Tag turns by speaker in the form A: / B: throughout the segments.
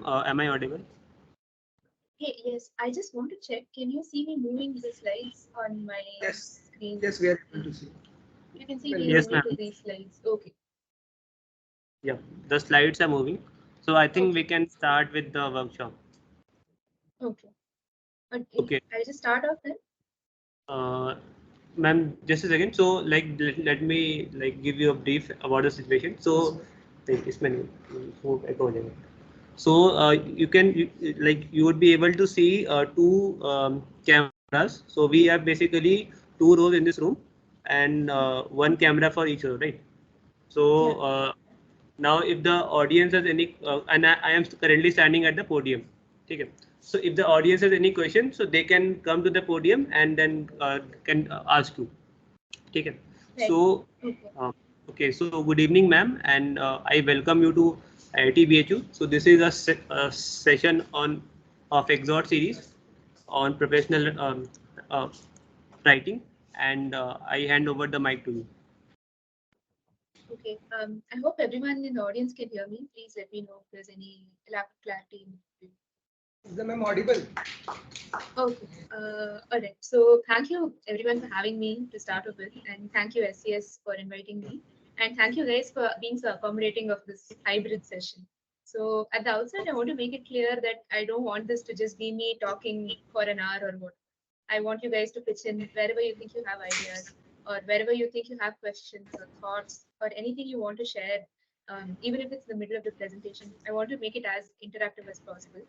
A: Am I audible?
B: Hey, yes, I just want to check. Can you see me moving the slides on my screen?
C: Yes, we are able to see.
B: You can see me
A: Yes,
B: moving
A: ma'am.
B: to these slides. Okay.
A: Yeah, the slides are moving. So I think we
B: Okay.
A: can start with the workshop.
B: Okay. But
A: Okay.
B: I'll just start off then.
A: Uh, Ma'am, just a second. So, like, let me like give you a brief about the situation. So, इसमें वो echo हो जाएगा. So, you would be able to see two cameras. So we have basically two rows in this room, and one camera for each row, right? So
B: Yeah.
A: now, if the audience has any, and I am currently standing at the podium. Okay. So if the audience has any question, so they can come to the podium and then can ask you. Okay.
B: Right.
A: So,
B: Okay.
A: okay. So good evening, ma'am, and I welcome you to IIT BHU. So this is a session on of Exhort Series on professional uh, writing, and I hand over the mic to you.
B: Okay. I hope everyone in the audience can hear me. Please let me know if there's any lack of clarity.
C: Is the ma'am audible?
B: Okay. All right. So thank you everyone for having me to start off with, and thank you SCS for inviting me, and thank you guys for being so accommodating of this hybrid session. So at the outset, I want to make it clear that I don't want this to just be me talking for an hour or what. I want you guys to pitch in wherever you think you have ideas, or wherever you think you have questions or thoughts or anything you want to share. Even if it's the middle of the presentation, I want to make it as interactive as possible.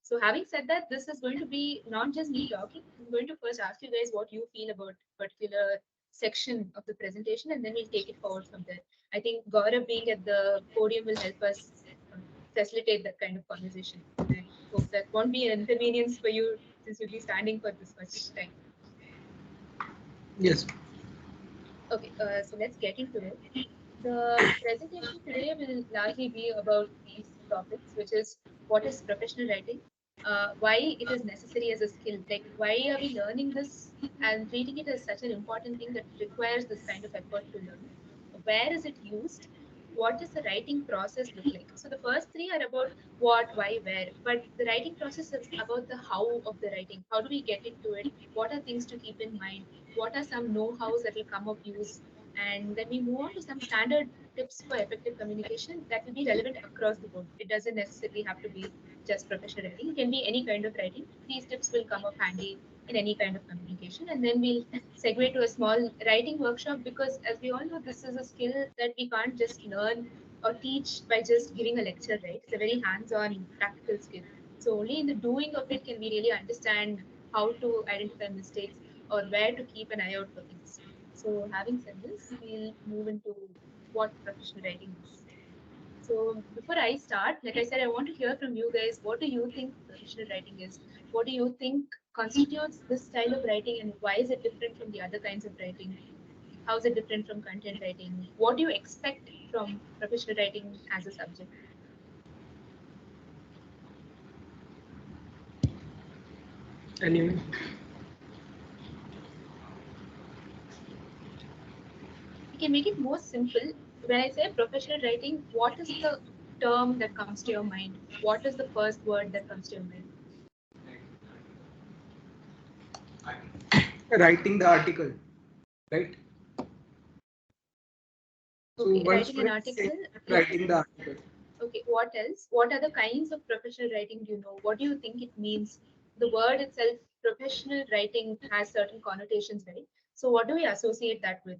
B: So having said that, this is going to be not just me talking. I'm going to first ask you guys what you feel about particular section of the presentation, and then we'll take it forward from there. I think Gaurav being at the podium will help us facilitate that kind of conversation. And I hope that won't be an inconvenience for you since you'll be standing for this much time.
C: Yes.
B: Okay, so let's get into it. The presentation today will largely be about these topics, which is what is professional writing, why it is necessary as a skill, like why are we learning this and treating it as such an important thing that requires this kind of effort to learn, where is it used, what does the writing process look like. So the first three are about what, why, where, but the writing process is about the how of the writing. How do we get into it? What are things to keep in mind? What are some know-hows that will come of use? And then we move on to some standard tips for effective communication that will be relevant across the board. It doesn't necessarily have to be just professional writing. It can be any kind of writing. These tips will come up handy in any kind of communication. And then we'll segue to a small writing workshop because, as we all know, this is a skill that we can't just learn or teach by just giving a lecture, right? It's a very hands-on practical skill. So only in the doing of it can we really understand how to identify mistakes or where to keep an eye out for things. So having said this, we'll move into what professional writing is. So before I start, like I said, I want to hear from you guys. What do you think professional writing is? What do you think constitutes this style of writing, and why is it different from the other kinds of writing? How is it different from content writing? What do you expect from professional writing as a subject?
C: Anyway,
B: We can make it more simple. When I say professional writing, what is the term that comes to your mind? What is the first word that comes to your mind?
C: writing the article, right? So
B: Okay,
C: one
B: writing an
C: student
B: article.
C: says
B: Yeah.
C: writing the article.
B: Okay, what else? What other kinds of professional writing do you know? What do you think it means? The word itself, professional writing, has certain connotations, right? So, what do we associate that with?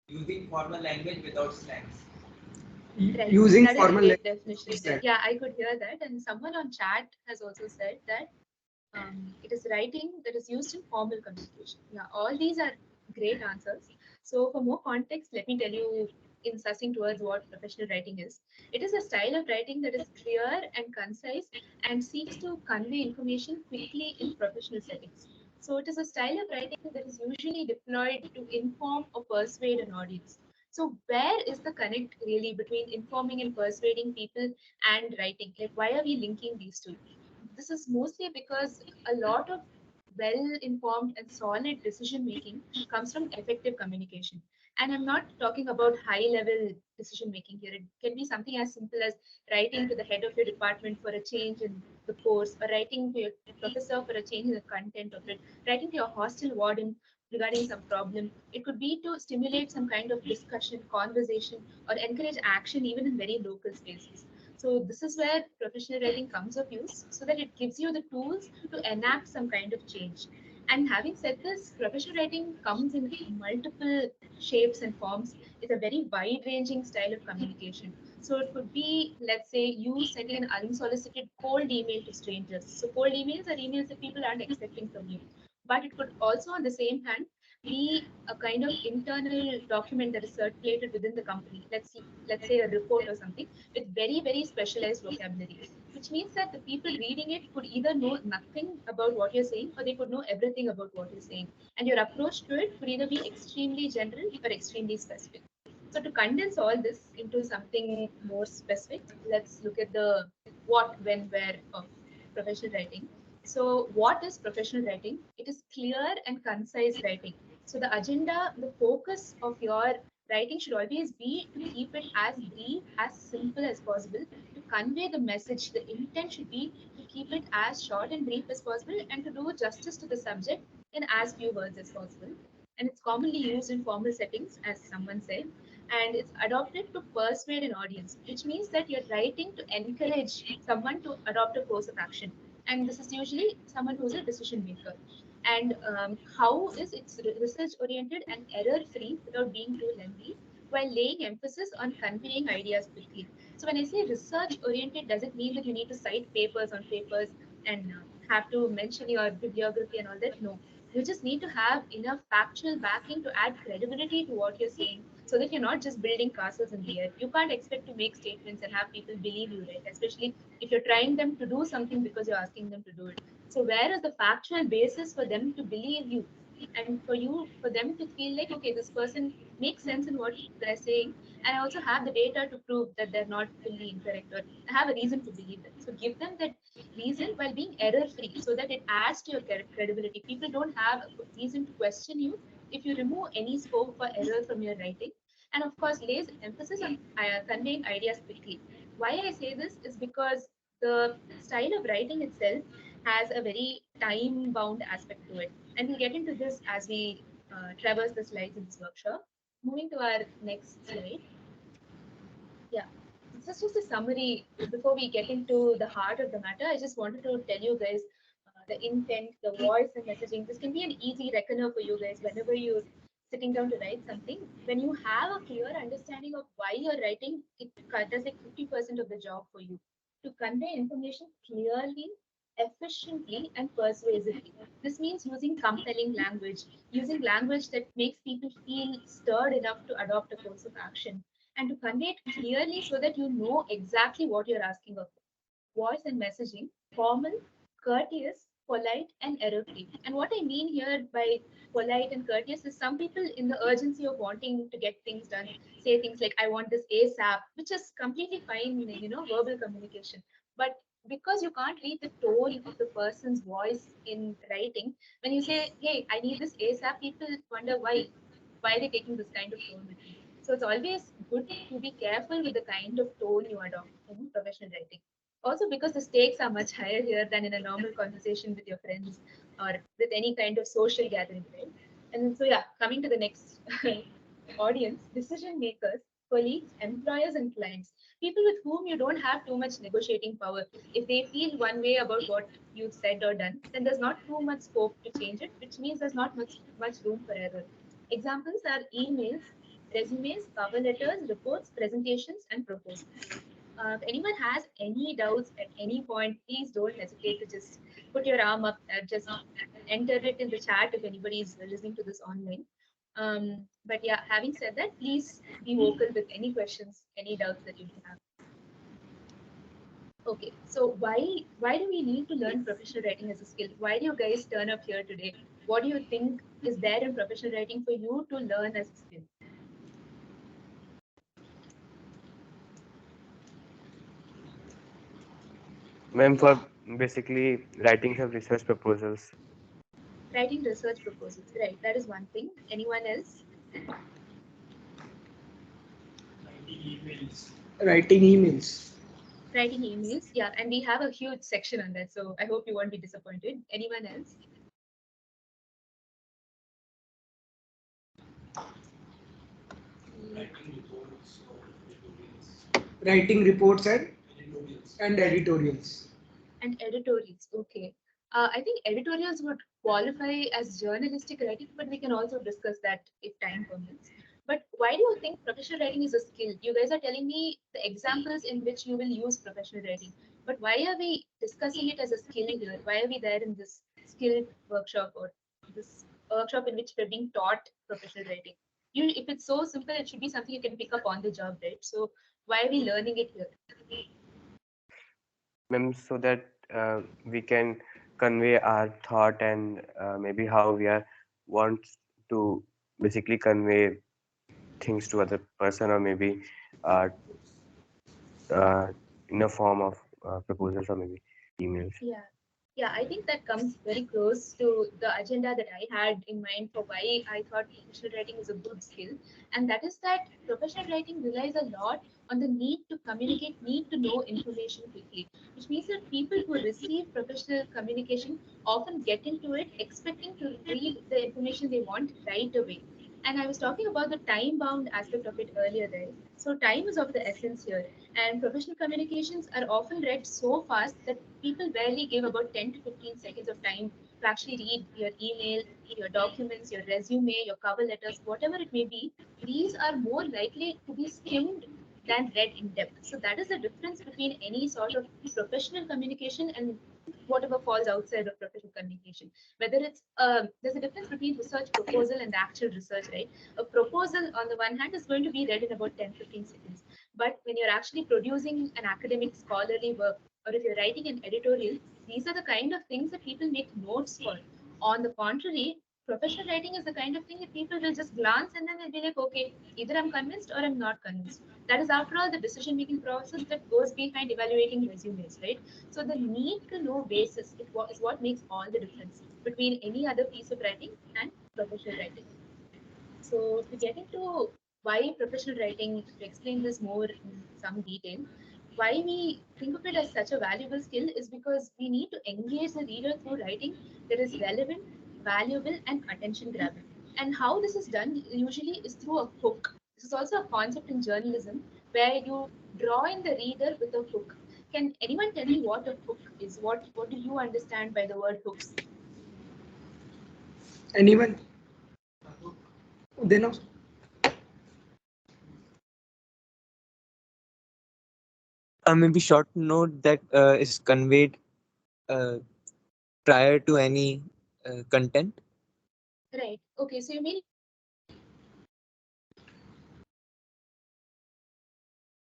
D: Using formal language without slangs.
B: Right.
C: Using
B: That is a
C: formal
B: great
C: language.
B: definition. Yeah, I could hear that. And someone on chat has also said that it is writing that is used in formal communication. Yeah, all these are great answers. So, for more context, let me tell you in succinct words what professional writing is. It is a style of writing that is clear and concise and seeks to convey information quickly in professional settings. So, it is a style of writing that is usually deployed to inform or persuade an audience. So, where is the connect really between informing and persuading people and writing? Like, why are we linking these two? This is mostly because a lot of well informed and solid decision making comes from effective communication. And I'm not talking about high level decision making here. It can be something as simple as writing to the head of your department for a change in the course, or writing to your professor for a change in the content of it, writing to your hostel warden regarding some problem. It could be to stimulate some kind of discussion, conversation, or encourage action even in very local spaces. So this is where professional writing comes of use, so that it gives you the tools to enact some kind of change. And having said this, professional writing comes in multiple shapes and forms. It's a very wide ranging style of communication. So it could be, let's say, you sending an unsolicited cold email to strangers. So cold emails are emails that people aren't expecting from you. But it could also, on the same hand, be a kind of internal document that is circulated within the company. Let's say a report or something with very, very specialized vocabulary, which means that the people reading it could either know nothing about what you're saying, or they could know everything about what you're saying. And your approach to it could either be extremely general or extremely specific. So to condense all this into something more specific, let's look at the what, when, where of professional writing. So what is professional writing? It is clear and concise writing. So the agenda, the focus of your writing should always be to keep it as brief, as simple as possible, to convey the message. The intent should be to keep it as short and brief as possible, and to do justice to the subject in as few words as possible. And it's commonly used in formal settings, as someone said, and it's adopted to persuade an audience, which means that you're writing to encourage someone to adopt a course of action. And this is usually someone who's a decision maker. And how is it's research oriented and error free without being too lengthy, while laying emphasis on conveying ideas quickly. So when I say research oriented, does it mean that you need to cite papers on papers and have to mention your bibliography and all that? No. You just need to have enough factual backing to add credibility to what you're saying, so that you're not just building castles in the air. You can't expect to make statements and have people believe you, right? Especially if you're trying them to do something because you're asking them to do it. So where is the factual basis for them to believe you? And for them to feel like, okay, this person makes sense in what they're saying, and I also have the data to prove that they're not fully incorrect, or I have a reason to believe them. So give them that reason while being error free, so that it adds to your credibility. People don't have a reason to question you if you remove any scope for error from your writing. And of course, lays emphasis on conveying ideas quickly. Why I say this is because the style of writing itself has a very time bound aspect to it. And we'll get into this as we traverse the slides in this workshop. Moving to our next slide. Yeah, this is just a summary. Before we get into the heart of the matter, I just wanted to tell you guys the intent, the voice, and messaging. This can be an easy reckoner for you guys whenever you're sitting down to write something. When you have a clear understanding of why you're writing, it does like 50% of the job for you. To convey information clearly, efficiently, and persuasively. This means using compelling language, using language that makes people feel stirred enough to adopt a course of action, and to convey it clearly so that you know exactly what you're asking of. Voice and messaging, formal, courteous, polite, and error free. And what I mean here by polite and courteous is some people, in the urgency of wanting to get things done, say things like, I want this ASAP, which is completely fine, verbal communication. But because you can't read the tone of the person's voice in writing, when you say, hey, I need this ASAP, people wonder why. Why are they taking this kind of tone with me? So it's always good to be careful with the kind of tone you adopt in professional writing. Also, because the stakes are much higher here than in a normal conversation with your friends or with any kind of social gathering, right? And so, yeah, coming to the next audience, decision makers, colleagues, employers, and clients, people with whom you don't have too much negotiating power. If they feel one way about what you've said or done, then there's not too much scope to change it, which means there's not much room for error. Examples are emails, resumes, cover letters, reports, presentations, and proposals. If anyone has any doubts at any point, please don't hesitate to just put your arm up, just enter it in the chat if anybody is listening to this online. But yeah, having said that, please be vocal with any questions, any doubts that you may have. Okay, so why do we need to learn professional writing as a skill? Why do you guys turn up here today? What do you think is there in professional writing for you to learn as a skill?
E: Ma'am, for basically writing some research proposals.
B: Writing research proposals, right? That is one thing. Anyone else?
C: Writing emails.
B: Writing emails, yeah, and we have a huge section on that, so I hope you won't be disappointed. Anyone else?
C: Writing reports and editorials.
B: And editorials, okay. I think editorials would qualify as journalistic writing, but we can also discuss that if time permits. But why do you think professional writing is a skill? You guys are telling me the examples in which you will use professional writing, but why are we discussing it as a skill here? Why are we there in this skill workshop or this workshop in which we're being taught professional writing? You, if it's so simple, it should be something you can pick up on the job, right? So why are we learning it here?
E: Ma'am, so that we can convey our thought and maybe how we are want to basically convey things to other person, or maybe uh, uh, in a form of proposals or maybe emails.
B: Yeah. Yeah, I think that comes very close to the agenda that I had in mind for why I thought professional writing is a good skill. And that is that professional writing relies a lot on the need to communicate, need to know information quickly, which means that people who receive professional communication often get into it expecting to read the information they want right away. And I was talking about the time bound aspect of it earlier, right? So, time is of the essence here, and professional communications are often read so fast that people barely give about 10 to 15 seconds of time to actually read your email, your documents, your resume, your cover letters, whatever it may be. These are more likely to be skimmed than read in depth. So that is the difference between any sort of professional communication and whatever falls outside of professional communication. Whether it's there's a difference between research proposal and the actual research, right? A proposal on the one hand is going to be read in about 10-15 seconds, but when you're actually producing an academic scholarly work, or if you're writing an editorial, these are the kind of things that people make notes for. On the contrary, professional writing is the kind of thing that people will just glance and then they'll be like, okay, either I'm convinced or I'm not convinced. That is, after all, the decision making process that goes behind evaluating resumes, right? So the need to know basis is what makes all the difference between any other piece of writing and professional writing. So to get into why professional writing, to explain this more in some detail, why we think of it as such a valuable skill is because we need to engage the reader through writing that is relevant, valuable, and attention grabbing. And how this is done usually is through a hook. This is also a concept in journalism where you draw in the reader with a hook. Can anyone tell me what a hook is? What do you understand by the word hooks?
C: Anyone? They know.
F: Maybe short note that is conveyed uh, prior to any content.
B: Right. Okay. So you mean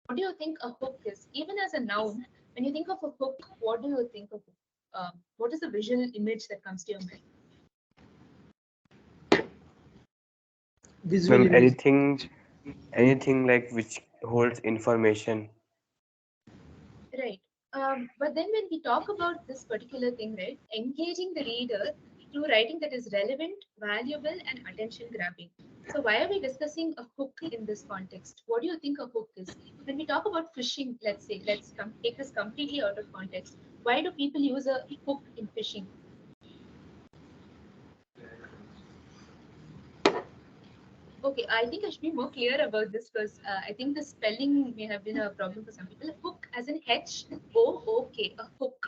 B: what do you think a hook is? Even as a noun, when you think of a hook, what do you think of? What is the visual image that comes to your mind?
C: Visual
E: Ma'am,
C: image.
E: anything like which holds information.
B: Right. But then when we talk about this particular thing, right, engaging the reader through writing that is relevant, valuable, and attention grabbing. So why are we discussing a hook in this context? What do you think a hook is? When we talk about fishing, let's say, take this completely out of context. Why do people use a hook in fishing? Okay, I think I should be more clear about this because I think the spelling may have been a problem for some people. Hook as in Hook, a hook.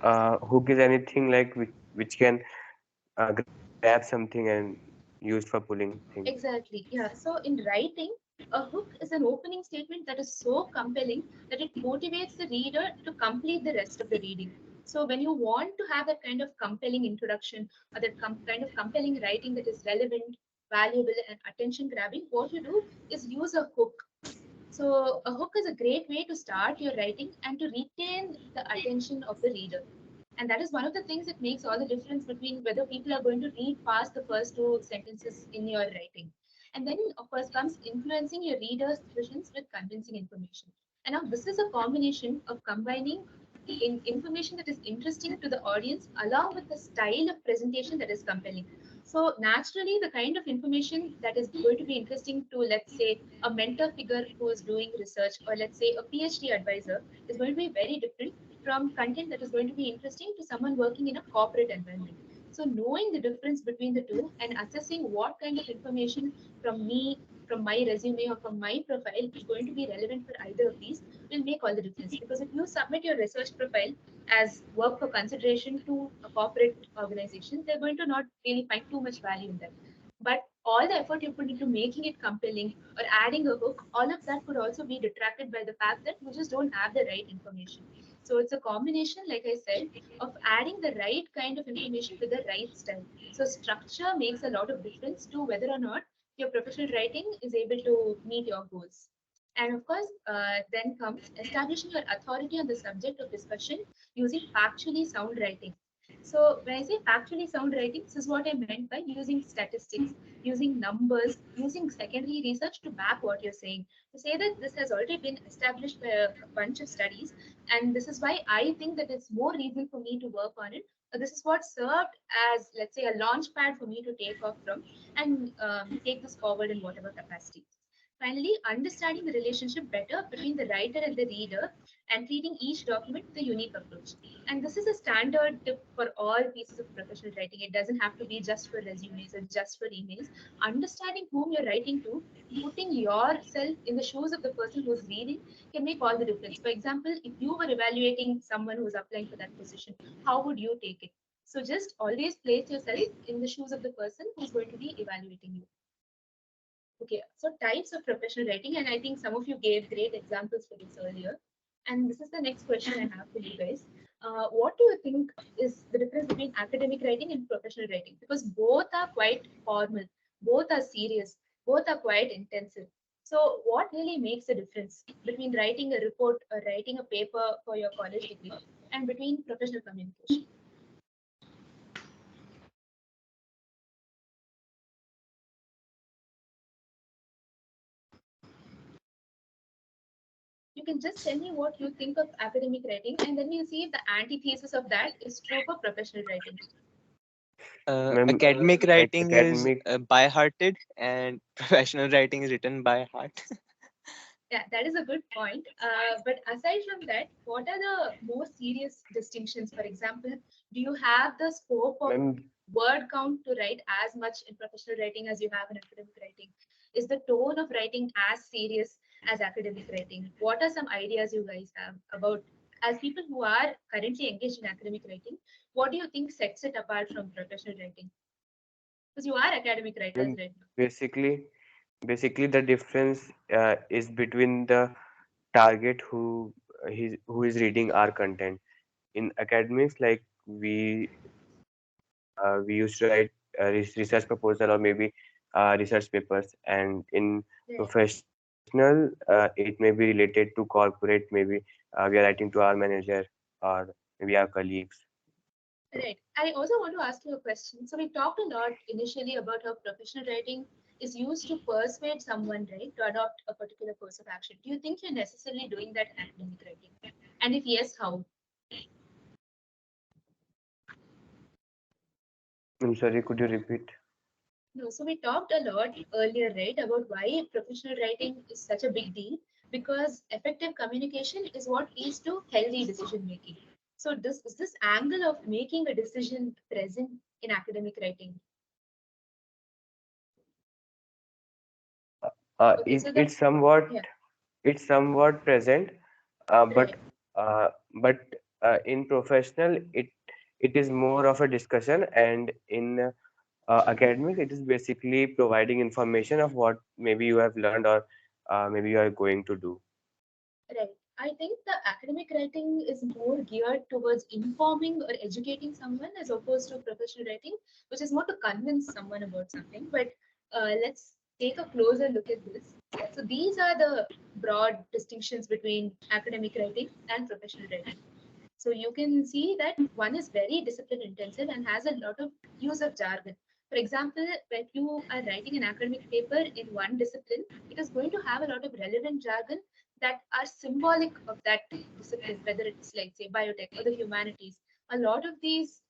E: Hook is anything like which can grab something and used for pulling things.
B: Exactly. Yeah. So in writing, a hook is an opening statement that is so compelling that it motivates the reader to complete the rest of the reading. So when you want to have that kind of compelling introduction or that kind of compelling writing that is relevant, valuable, and attention grabbing, what you do is use a hook. So a hook is a great way to start your writing and to retain the attention of the reader. And that is one of the things that makes all the difference between whether people are going to read past the first two sentences in your writing. And then, of course, comes influencing your reader's decisions with convincing information. And now this is a combination of combining information that is interesting to the audience along with the style of presentation that is compelling. So naturally, the kind of information that is going to be interesting to, let's say, a mentor figure who is doing research, or let's say a PhD advisor, is going to be very different from content that is going to be interesting to someone working in a corporate environment. So knowing the difference between the two and assessing what kind of information from me, from my resume or from my profile is going to be relevant for either of these will make all the difference. Because if you submit your research profile as work for consideration to a corporate organization, they're going to not really find too much value in that. But all the effort you put into making it compelling or adding a hook, all of that could also be detracted by the fact that you just don't have the right information. So it's a combination, like I said, of adding the right kind of information with the right style. So structure makes a lot of difference to whether or not your professional writing is able to meet your goals. And of course, then comes establishing your authority on the subject of discussion using factually sound writing. So when I say factually sound writing, this is what I meant by using statistics, using numbers, using secondary research to back what you're saying. To say that this has already been established by a bunch of studies, and this is why I think that it's more reason for me to work on it. This is what served as, let's say, a launch pad for me to take off from and take this forward in whatever capacity. Finally, understanding the relationship better between the writer and the reader and treating each document with a unique approach. And this is a standard tip for all pieces of professional writing. It doesn't have to be just for resumes or just for emails. Understanding whom you're writing to, putting yourself in the shoes of the person who's reading can make all the difference. For example, if you were evaluating someone who's applying for that position, how would you take it? So just always place yourself in the shoes of the person who's going to be evaluating you. Okay, so types of professional writing, and I think some of you gave great examples for this earlier. And this is the next question I have for you guys. What do you think is the difference between academic writing and professional writing? Because both are quite formal, both are serious, both are quite intensive. So, what really makes a difference between writing a report or writing a paper for your college degree and between professional communication? You can just tell me what you think of academic writing, and then we'll see if the antithesis of that is true for professional writing.
E: Ma'am,
F: Academic writing is
E: academic,
F: by hearted, and professional writing is written by heart.
B: Yeah, that is a good point. But aside from that, what are the more serious distinctions? For example, do you have the scope of
E: ma'am,
B: word count to write as much in professional writing as you have in academic writing? Is the tone of writing as serious as academic writing? What are some ideas you guys have about, as people who are currently engaged in academic writing, what do you think sets it apart from professional writing? Because you are academic writers
E: ma'am,
B: right now.
E: basically, basically the difference is between the target who is reading our content. In academics, like we used to write research proposal or maybe research papers, and in
B: Right.
E: professional it may be related to corporate, maybe we are writing to our manager or maybe our colleagues.
B: Right. I also want to ask you a question. So we talked a lot initially about how professional writing is used to persuade someone, right, to adopt a particular course of action. Do you think you're necessarily doing that in academic writing? And if yes, how?
E: I'm sorry, could you repeat?
B: No, so we talked a lot earlier, right, about why professional writing is such a big deal because effective communication is what leads to healthy decision making. So this is this angle of making a decision present in academic writing. Okay,
E: It,
B: so the
E: it's somewhat
B: yeah,
E: it's somewhat present, uh, but
B: right.
E: uh, but in professional it is more of a discussion, and in academics it is basically providing information of what maybe you have learned or maybe you are going to do.
B: Right. I think the academic writing is more geared towards informing or educating someone as opposed to professional writing, which is more to convince someone about something. But let's take a closer look at this. So these are the broad distinctions between academic writing and professional writing. So you can see that one is very discipline intensive and has a lot of use of jargon. For example, when you are writing an academic paper in one discipline, it is going to have a lot of relevant jargon that are symbolic of that discipline, whether it's like say biotech or the humanities. A lot of these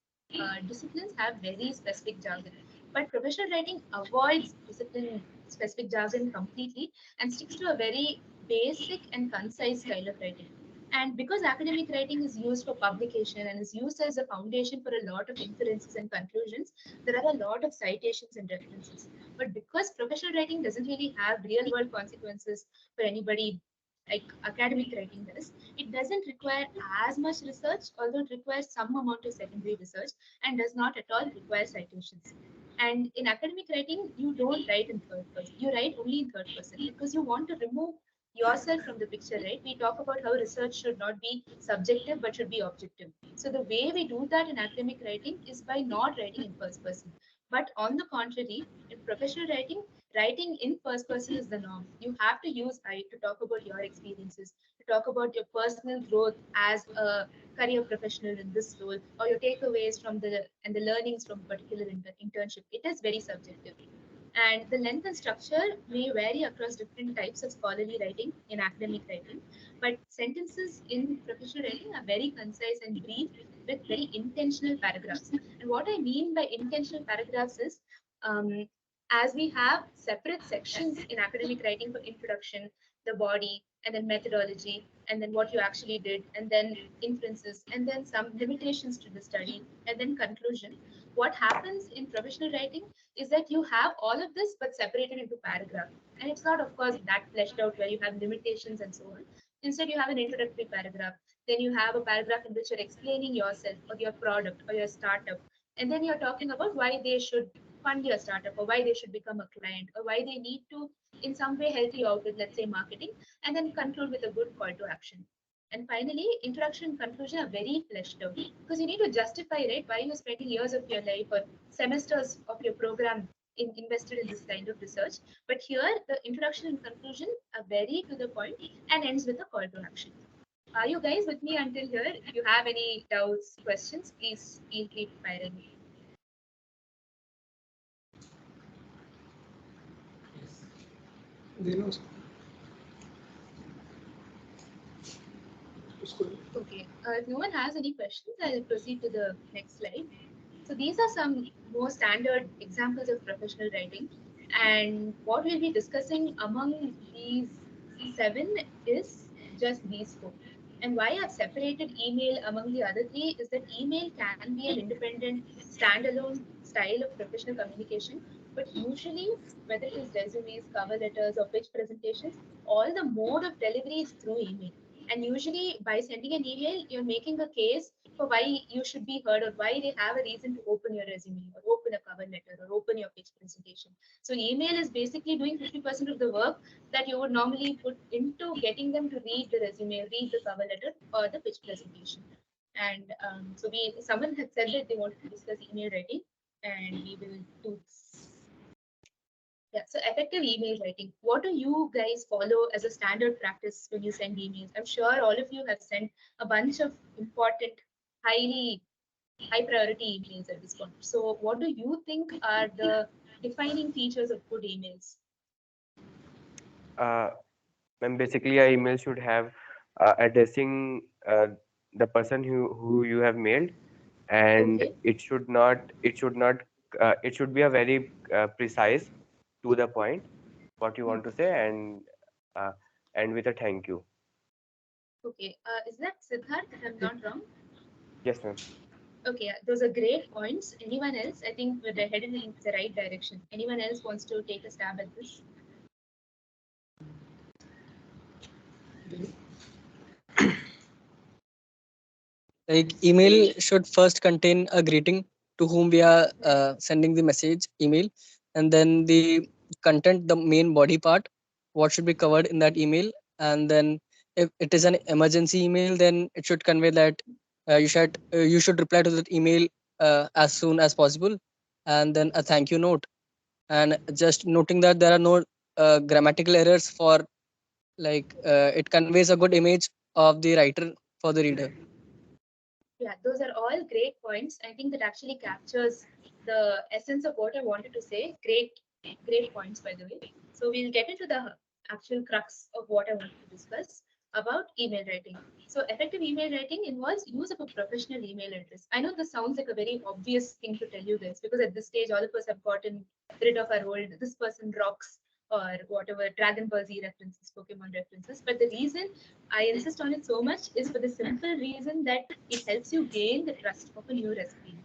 B: disciplines have very specific jargon. But professional writing avoids discipline specific jargon completely and sticks to a very basic and concise style of writing. And because academic writing is used for publication and is used as a foundation for a lot of inferences and conclusions, there are a lot of citations and references. But because professional writing doesn't really have real world consequences for anybody like academic writing does, it doesn't require as much research, although it requires some amount of secondary research and does not at all require citations. And in academic writing, you don't write in third person. You write only in third person because you want to remove yourself from the picture, right? We talk about how research should not be subjective but should be objective. So the way we do that in academic writing is by not writing in first person. But on the contrary, in professional writing, writing in first person is the norm. You have to use I to talk about your experiences, to talk about your personal growth as a career professional in this role, or your takeaways from the learnings from particular internship. It is very subjective, and the length and structure may vary across different types of scholarly writing in academic writing, but sentences in professional writing are very concise and brief with very intentional paragraphs. And what I mean by intentional paragraphs is, um, as we have separate sections in academic writing for introduction, the body, and then methodology, and then what you actually did, and then inferences, and then some limitations to the study, and then conclusion. What happens in professional writing is that you have all of this but separated into paragraph, and it's not of course that fleshed out where you have limitations and so on. Instead, you have an introductory paragraph, then you have a paragraph in which you're explaining yourself or your product or your startup, and then you're talking about why they should fund your startup or why they should become a client or why they need to in some way help you out with, let's say, marketing, and then conclude with a good call to action. And finally, introduction and conclusion are very fleshed out because you need to justify, right, why you're spending years of your life or semesters of your program invested in this kind of research. But here, the introduction and conclusion are very to the point and ends with a call to action. Are you guys with me until here? If you have any doubts, questions, please feel free to fire in.
C: Then also,
B: Okay, if no one has any questions, I'll proceed to the next slide. So these are some more standard examples of professional writing. And what we'll be discussing among these seven is just these four. And why I've separated email among the other three is that email can be an independent, standalone style of professional communication. But usually, whether it is resumes, cover letters, or pitch presentations, all the mode of delivery is through email. And usually, by sending an email, you're making a case for why you should be heard or why they have a reason to open your resume or open a cover letter or open your pitch presentation. So email is basically doing 50% of the work that you would normally put into getting them to read the resume, read the cover letter or the pitch presentation. And so we someone had said that they wanted to discuss email writing, and we will do this. Yeah, so effective email writing. What do you guys follow as a standard practice when you send emails? I'm sure all of you have sent a bunch of important, highly high priority emails at this point. So, what do you think are the defining features of good emails?
E: uh, and basically our email should have addressing the person who you have mailed, and
B: Okay.
E: it should be a very precise, to the point, what you
B: Hmm.
E: want to say, and uh, end with a thank you.
B: Okay. Is that Siddharth, if I'm not wrong?
E: Yes, ma'am.
B: Okay, those are great points. Anyone else? I think we're headed in the right direction. Anyone else wants to take a stab at this?
G: Like email should first contain a greeting to whom we are sending the message email, and then the content, the main body part, what should be covered in that email, and then if it is an emergency email, then it should convey that you should reply to that email as soon as possible, and then a thank you note, and just noting that there are no grammatical errors for it conveys a good image of the writer for the reader.
B: Yeah, those are all great points. I think that actually captures the essence of what I wanted to say. Great points, by the way. So we'll get into the actual crux of what I wanted to discuss. about email writing. So effective email writing involves use of a professional email address. I know this sounds like a very obvious thing to tell you guys because at this stage all of us have gotten rid of our old this person rocks or whatever Dragon Ball Z references, Pokemon references. But the reason I insist on it so much is for the simple reason that it helps you gain the trust of a new recipient.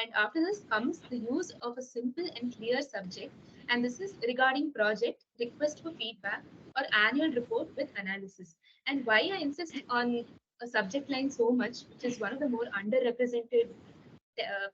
B: And after this comes the use of a simple and clear subject. And this is regarding project, request for feedback, or annual report with analysis. And why I insist on a subject line so much, which is one of the more underrepresented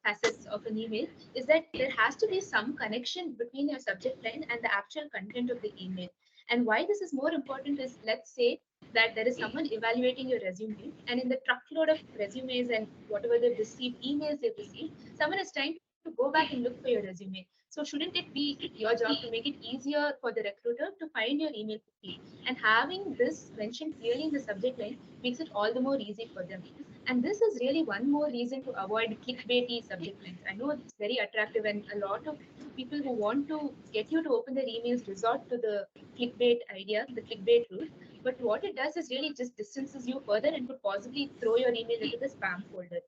B: facets of an email, is that there has to be some connection between your subject line and the actual content of the email. And why this is more important is, let's say that there is someone evaluating your resume, and in the truckload of resumes and whatever they've received, emails they've received, someone is trying to go back and look for your resume. So shouldn't it be your job to make it easier for the recruiter to find your email quickly? And having this mentioned clearly in the subject line makes it all the more easy for them. And this is really one more reason to avoid clickbaity subject lines. I know it's very attractive, and a lot of people who want to get you to open their emails resort to the clickbait idea, the clickbait route. But what it does is really just distances you further and could possibly throw your email into the spam folder.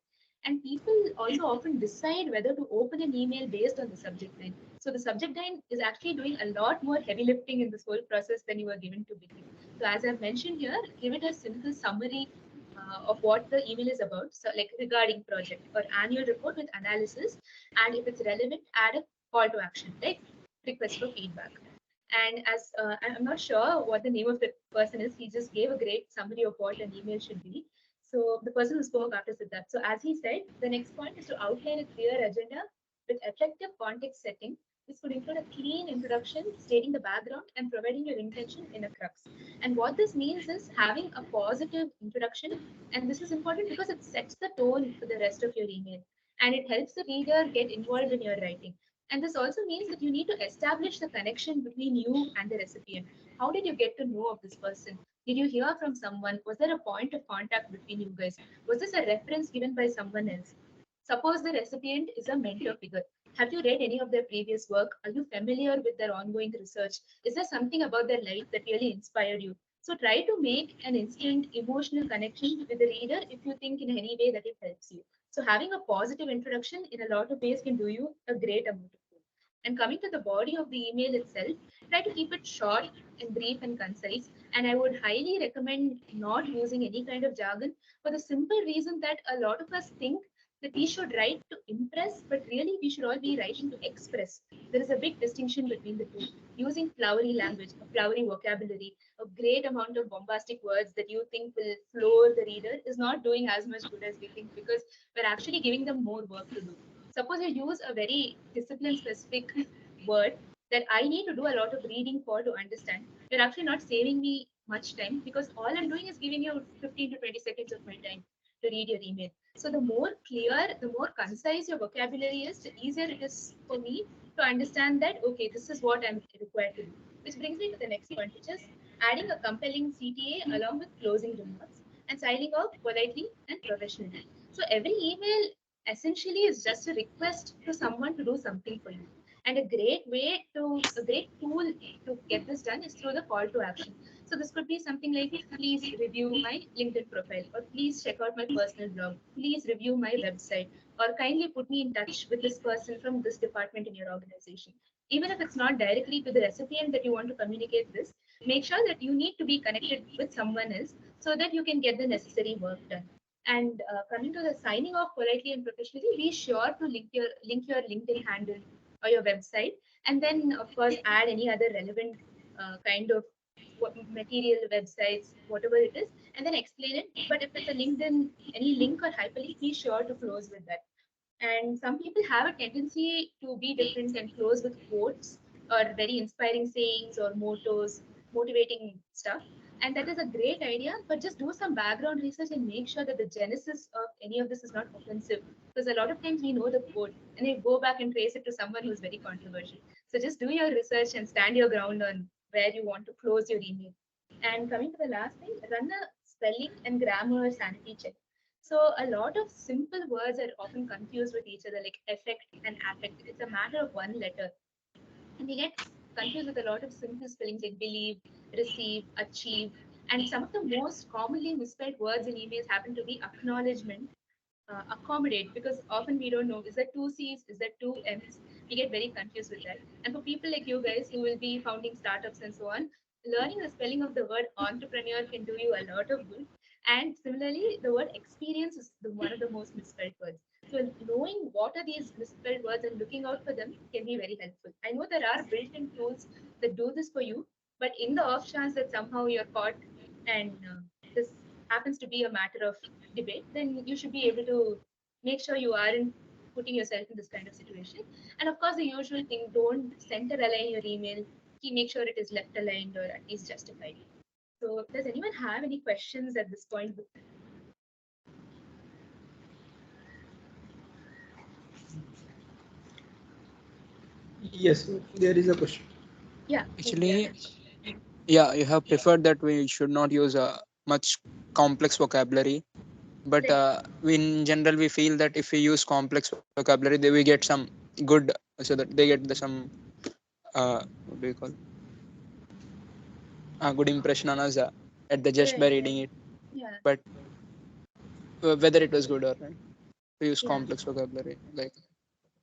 B: And people also often decide whether to open an email based on the subject line. So the subject line is actually doing a lot more heavy lifting in this whole process than you were given to begin. So as I've mentioned here, give it a simple summary of what the email is about. So like regarding project or annual report with analysis, and if it's relevant, add a call to action, like request for feedback. And as I'm not sure what the name of the person is, he just gave a great summary of what an email should be. So the person who spoke after Siddharth. So as he said, the next point is to outline a clear agenda with effective context setting. This could include a clean introduction, stating the background and providing your intention in a crux. And what this means is having a positive introduction. And this is important because it sets the tone for the rest of your email. And it helps the reader get involved in your writing. And this also means that you need to establish the connection between you and the recipient. How did you get to know of this person? Did you hear from someone? Was there a point of contact between you guys? Was this a reference given by someone else? Suppose the recipient is a mentor figure. Have you read any of their previous work? Are you familiar with their ongoing research? Is there something about their life that really inspired you? So try to make an instant emotional connection with the reader if you think in any way that it helps you. So having a positive introduction in a lot of ways can do you a great amount of good. And coming to the body of the email itself, try to keep it short and brief and concise. And I would highly recommend not using any kind of jargon for the simple reason that a lot of us think that we should write to impress, but really we should all be writing to express. There is a big distinction between the two. Using flowery language, a flowery vocabulary, a great amount of bombastic words that you think will floor the reader is not doing as much good as we think because we're actually giving them more work to do. Suppose you use a very discipline specific word that I need to do a lot of reading for to understand. You're actually not saving me much time because all I'm doing is giving you 15 to 20 seconds of my time to read your email. So the more clear, the more concise your vocabulary is, the easier it is for me to understand that, okay, this is what I'm required to do. Which brings me to the next point, which is adding a compelling CTA along with closing remarks and signing off politely and professionally. So every email essentially is just a request to someone to do something for you. And a great tool to get this done is through the call to action. So this could be something like, please review my LinkedIn profile, or please check out my personal blog, please review my website, or kindly put me in touch with this person from this department in your organization. Even if it's not directly to the recipient that you want to communicate this, make sure that you need to be connected with someone else so that you can get the necessary work done. And coming to the signing off politely and professionally, be sure to link your LinkedIn handle or your website, and then of course add any other relevant kind of material, websites, whatever it is, and then explain it. But if it's a LinkedIn, any link or hyperlink, be sure to close with that. And some people have a tendency to be different and close with quotes or very inspiring sayings or mottos, motivating stuff. And that is a great idea, but just do some background research and make sure that the genesis of any of this is not offensive. Because a lot of times we know the quote and you go back and trace it to someone who's very controversial. So just do your research and stand your ground on where you want to close your email. And coming to the last thing, run a spelling and grammar sanity check. So a lot of simple words are often confused with each other, like effect and affect. It's a matter of one letter. And we get confused with a lot of simple spellings like believe, receive, achieve. And some of the most commonly misspelled words in emails happen to be acknowledgement, accommodate, because often we don't know, is that two C's, is that two M's? We get very confused with that. And for people like you guys who will be founding startups and so on, learning the spelling of the word entrepreneur can do you a lot of good. And similarly, the word experience is one of the most misspelled words. So knowing what are these misspelled words and looking out for them can be very helpful. I know there are built-in tools that do this for you, but in the off chance that somehow you're caught and this happens to be a matter of debate, then you should be able to make sure you aren't putting yourself in this kind of situation. And of course, the usual thing, don't center align your email. Make sure it is left aligned or at least justified. So, does anyone have any questions at this point?
C: Yes, there is a question.
B: Yeah, please,
H: Actually,
B: Yash.
H: yeah, you have preferred that we should not use much complex vocabulary, but
B: Right.
H: in general, we feel that if we use complex vocabulary, then we get some good, so that they get some what do you call good impression on us at the just by
B: Right,
H: reading
B: right.
H: it.
B: Yeah,
H: But whether it was good or not, we use
B: yeah.
H: complex vocabulary like.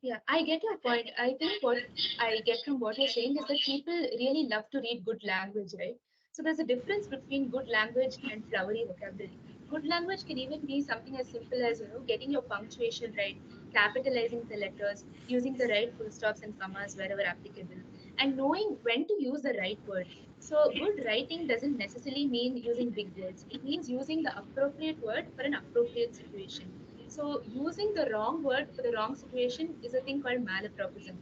B: Yeah, I get your point. I think what I get from what you're saying is that people really love to read good language, right? So there's a difference between good language and flowery vocabulary. Good language can even be something as simple as, getting your punctuation right, capitalizing the letters, using the right full stops and commas wherever applicable, and knowing when to use the right word. So good writing doesn't necessarily mean using big words. It means using the appropriate word for an appropriate situation. So using the wrong word for the wrong situation is a thing called malapropism.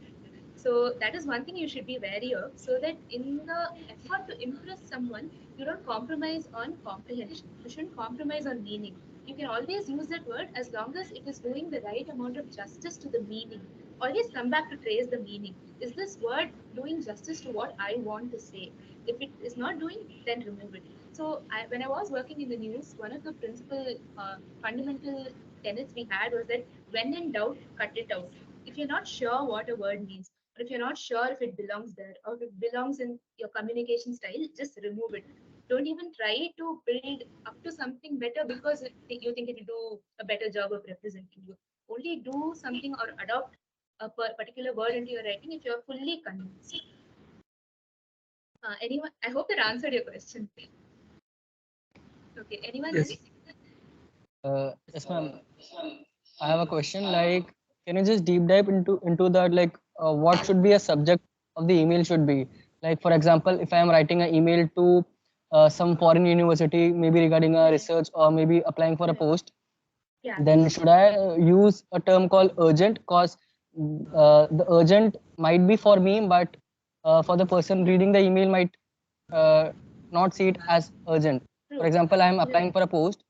B: So that is one thing you should be wary of, so that in the effort to impress someone, you don't compromise on comprehension. You shouldn't compromise on meaning. You can always use that word as long as it is doing the right amount of justice to the meaning. Always come back to trace the meaning. Is this word doing justice to what I want to say? If it is not doing, then remove it. So when I was working in the news, one of the principal fundamental tenets we had was that when in doubt, cut it out. If you're not sure what a word means, or if you're not sure if it belongs there, or if it belongs in your communication style, just remove it. Don't even try to build up to something better because you think it will do a better job of representing you. Only do something or adopt a particular word into your writing if you're fully convinced. Anyone? I hope that answered your question. Okay. Anyone
C: Yes.
B: else?
G: Yes, ma'am. I have a question. Like, can you just deep dive into that? Like, what should be a subject of the email should be? Like, for example, if I am writing an email to some foreign university, maybe regarding a research or maybe applying for a post,
B: Yeah.
G: then should I use a term called urgent? Because the urgent might be for me, but for the person reading the email might uh, not see it as urgent. For
B: True.
G: example, I am
B: Right.
G: applying for a post,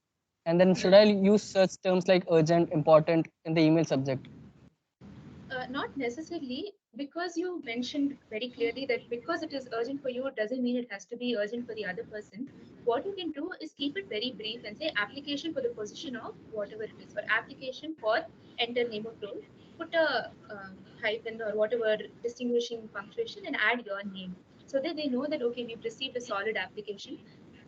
G: and then should I use such terms like urgent, important in the email subject?
B: Not necessarily, because you mentioned very clearly that because it is urgent for you, it doesn't mean it has to be urgent for the other person. What you can do is keep it very brief and say application for the position of whatever it is, or application for enter name of role. Put a hyphen or whatever distinguishing punctuation and add your name so that they know that okay, we've received a solid application.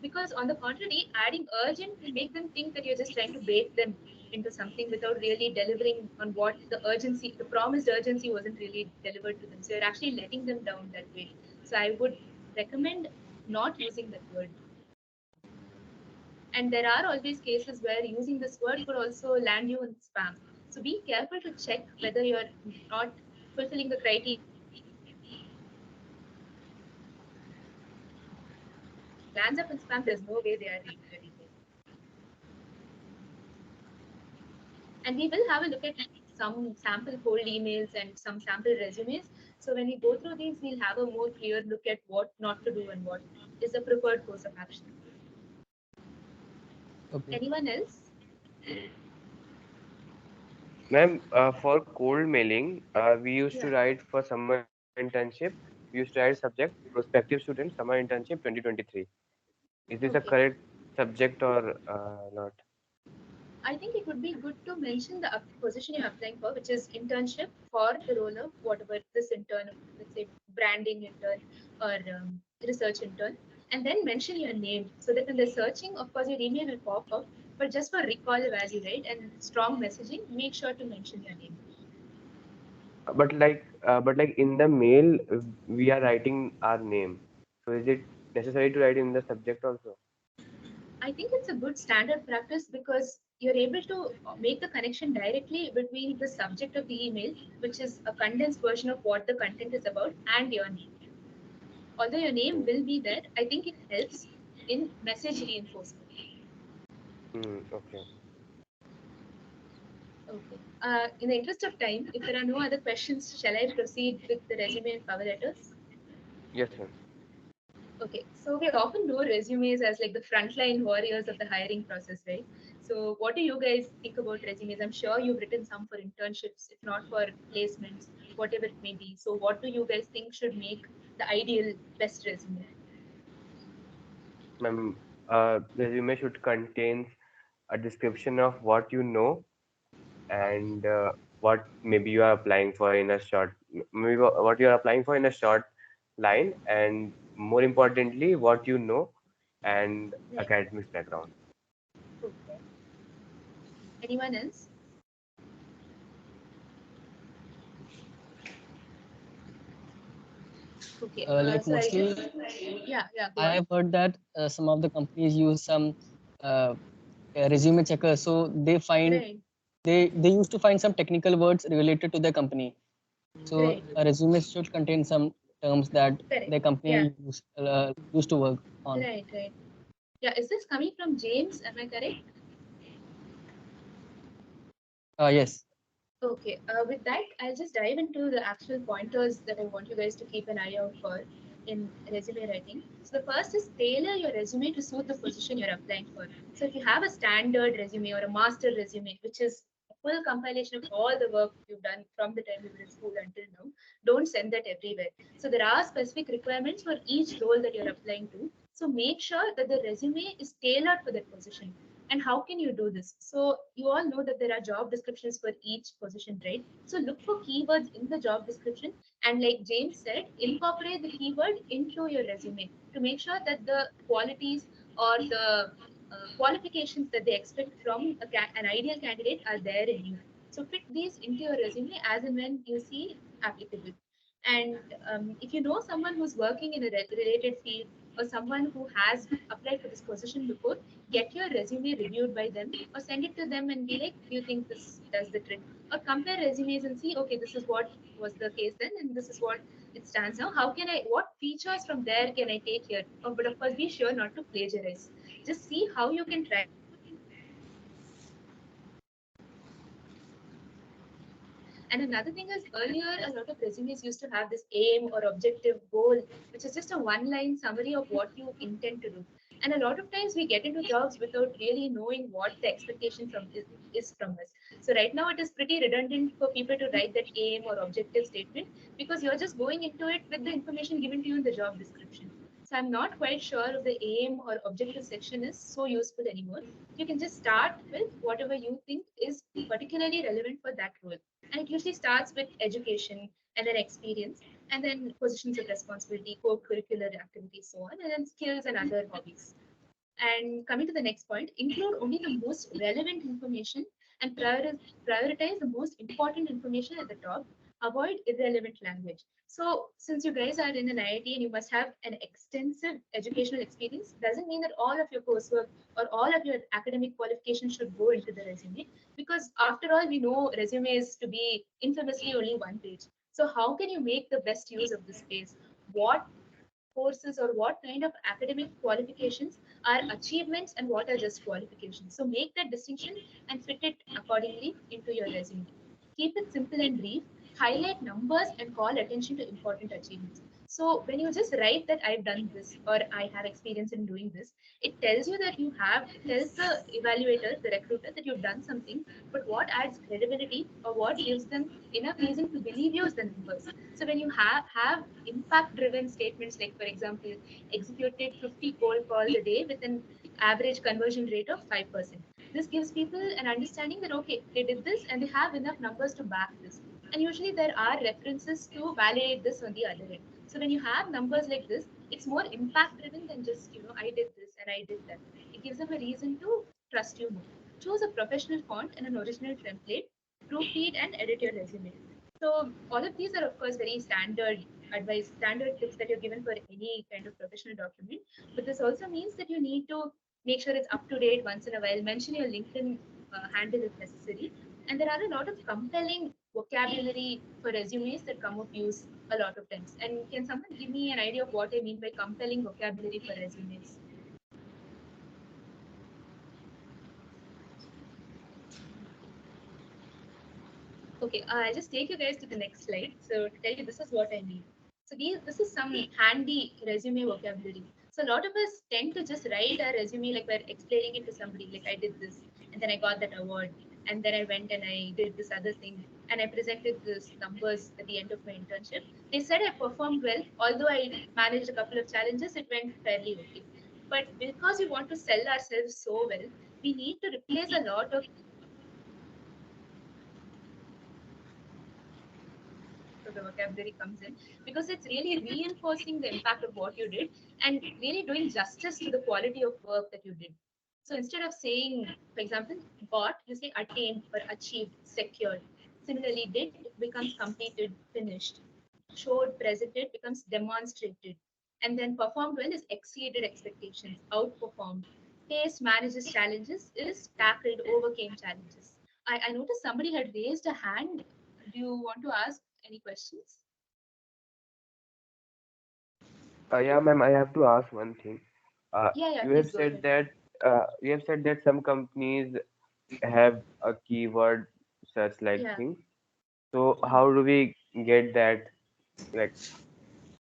B: Because on the contrary, adding urgent will make them think that you're just trying to bait them into something without really delivering on what the urgency, the promised urgency wasn't really delivered to them. So you're actually letting them down that way. So I would recommend not using that word. And there are always cases where using this word could also land you in spam. So be careful to check whether you're not fulfilling the criteria. Lands up in spam, there's no way they are reading your email. And we will have a look at some sample cold emails and some sample resumes. So when we go through these, we'll have a more clear look at what not to do and what is the preferred course of action.
G: Okay.
B: Anyone else?
E: Ma'am, for cold mailing, we used to
B: Yeah.
E: write for summer internship. We used to write subject prospective student summer internship 2023. Is this a
B: Okay.
E: correct subject or not?
B: I think it would be good to mention the position you're applying for, which is internship for the role of whatever this intern, let's say branding intern or research intern. And then mention your name so that when they're searching, of course, your email will pop up. But just for recall value, right, and strong messaging, make sure to mention your name.
E: But like in the mail, we are writing our name. So is it necessary to write in the subject also?
B: I think it's a good standard practice because you're able to make the connection directly between the subject of the email, which is a condensed version of what the content is about, and your name. Although your name
E: Okay.
B: will be there, I think it helps in message reinforcement.
E: Okay.
B: Okay. In the interest of time, if there are no other questions, shall I proceed with the resume and cover letters?
E: Yes, sir.
B: Okay, so we often know resumes as like the frontline warriors of the hiring process, right? So, what do you guys think about resumes? I'm sure you've written some for internships, if not for placements, whatever it may be. So, what do you guys think should make the ideal best resume?
E: Ma'am, resume should contain a description of what you know and what maybe you are applying for in a short, maybe what you are applying for in a short line, and more importantly, what you know and
B: Right.
E: academics background.
B: Okay. Anyone else? Okay.
G: Like
B: So I
G: mostly,
B: just yeah, go
G: I
B: on.
G: have heard that some of the companies use some uh, resume checker, so they find
B: Right.
G: they used to find some technical words related to their company. So
B: Right.
G: a resume should contain some terms that
B: Correct.
G: the
B: Yeah.
G: company used to work on.
B: Right. Right. Yeah. Is this coming from James? Am I correct?
G: Yes.
B: Okay, with that, I'll just dive into the actual pointers that I want you guys to keep an eye out for in resume writing. So the first is tailor your resume to suit the position you're applying for. So if you have a standard resume or a master resume, which is a full compilation of all the work you've done from the time you were in school until now, don't send that everywhere. So there are specific requirements for each role that you're applying to. So make sure that the resume is tailored for that position. And how can you do this? So you all know that there are job descriptions for each position, right? So look for keywords in the job description, and like James said, incorporate the keyword into your resume to make sure that the qualities or the qualifications that they expect from an ideal candidate are there in you. So fit these into your resume as and when you see applicable. And if you know someone who's working in a related field or someone who has applied for this position before, get your resume reviewed by them or send it to them and be like, do you think this does the trick? Or compare resumes and see, okay, this is what was the case then and this is what it stands now. How can I, what features from there can I take here? Oh, but of course, be sure not to plagiarize. Just see how you can try. And another thing is earlier, a lot of resumes used to have this aim or objective goal, which is just a one line summary of what you intend to do. And a lot of times we get into jobs without really knowing what the expectation is from us. So right now it is pretty redundant for people to write that aim or objective statement because you're just going into it with the information given to you in the job description. So I'm not quite sure if the aim or objective section is so useful anymore. You can just start with whatever you think is particularly relevant for that role, and it usually starts with education and then experience and then positions of responsibility, co-curricular activities, so on, and then skills and other hobbies. And coming to the next point, include only the most relevant information and prioritize the most important information at the top. Avoid irrelevant language. So, since you guys are in an IIT and you must have an extensive educational experience, doesn't mean that all of your coursework or all of your academic qualifications should go into the resume. Because after all, we know resumes to be infamously only one page. So, how can you make the best use of this space? What courses or what kind of academic qualifications are achievements and what are just qualifications. So make that distinction and fit it accordingly into your resume. Keep it simple and brief. Highlight numbers and call attention to important achievements. So when you just write that I've done this or I have experience in doing this, it tells you that you have, it tells the evaluator, the recruiter that you've done something, but what adds credibility or what gives them enough reason to believe you is the numbers. So when you have impact driven statements like, for example, executed 50 cold calls a day with an average conversion rate of 5%. This gives people an understanding that okay, they did this and they have enough numbers to back this. And usually there are references to validate this on the other end. So when you have numbers like this, it's more impact driven than just, I did this and I did that. It gives them a reason to trust you more. Choose a professional font and an original template, proofread and edit your resume. So all of these are of course very standard advice, standard tips that you're given for any kind of professional document. But this also means that you need to make sure it's up to date once in a while. Mention your LinkedIn handle if necessary. And there are a lot of compelling vocabulary for resumes that come of use a lot of times. And can someone give me an idea of what I mean by compelling vocabulary for resumes? Okay, I'll just take you guys to the next slide. So to tell you, this is what I mean. So this is some handy resume vocabulary. So a lot of us tend to just write a resume like we're explaining it to somebody, like I did this, and then I got that award, and then I went and I did this other thing, and I presented this numbers at the end of my internship. They said I performed well, although I managed a couple of challenges, it went fairly okay. But because we want to sell ourselves so well, we need to replace a lot of the vocabulary comes in, because it's really reinforcing the impact of what you did and really doing justice to the quality of work that you did. So instead of saying, for example, got, you say attained or achieved, secured. Similarly, did becomes completed, finished. Showed, presented becomes demonstrated. And then performed well is exceeded expectations, outperformed. Faced, manages challenges is tackled, overcame challenges. I noticed somebody had raised a hand. Do you want to ask any questions?
E: Yeah, ma'am, I have to ask one thing.
B: Yeah,
E: You
B: please
E: have
B: go
E: said
B: ahead.
E: that some companies have a keyword search like
B: Yeah.
E: thing. So
B: Mhm.
E: how do we get that? Like,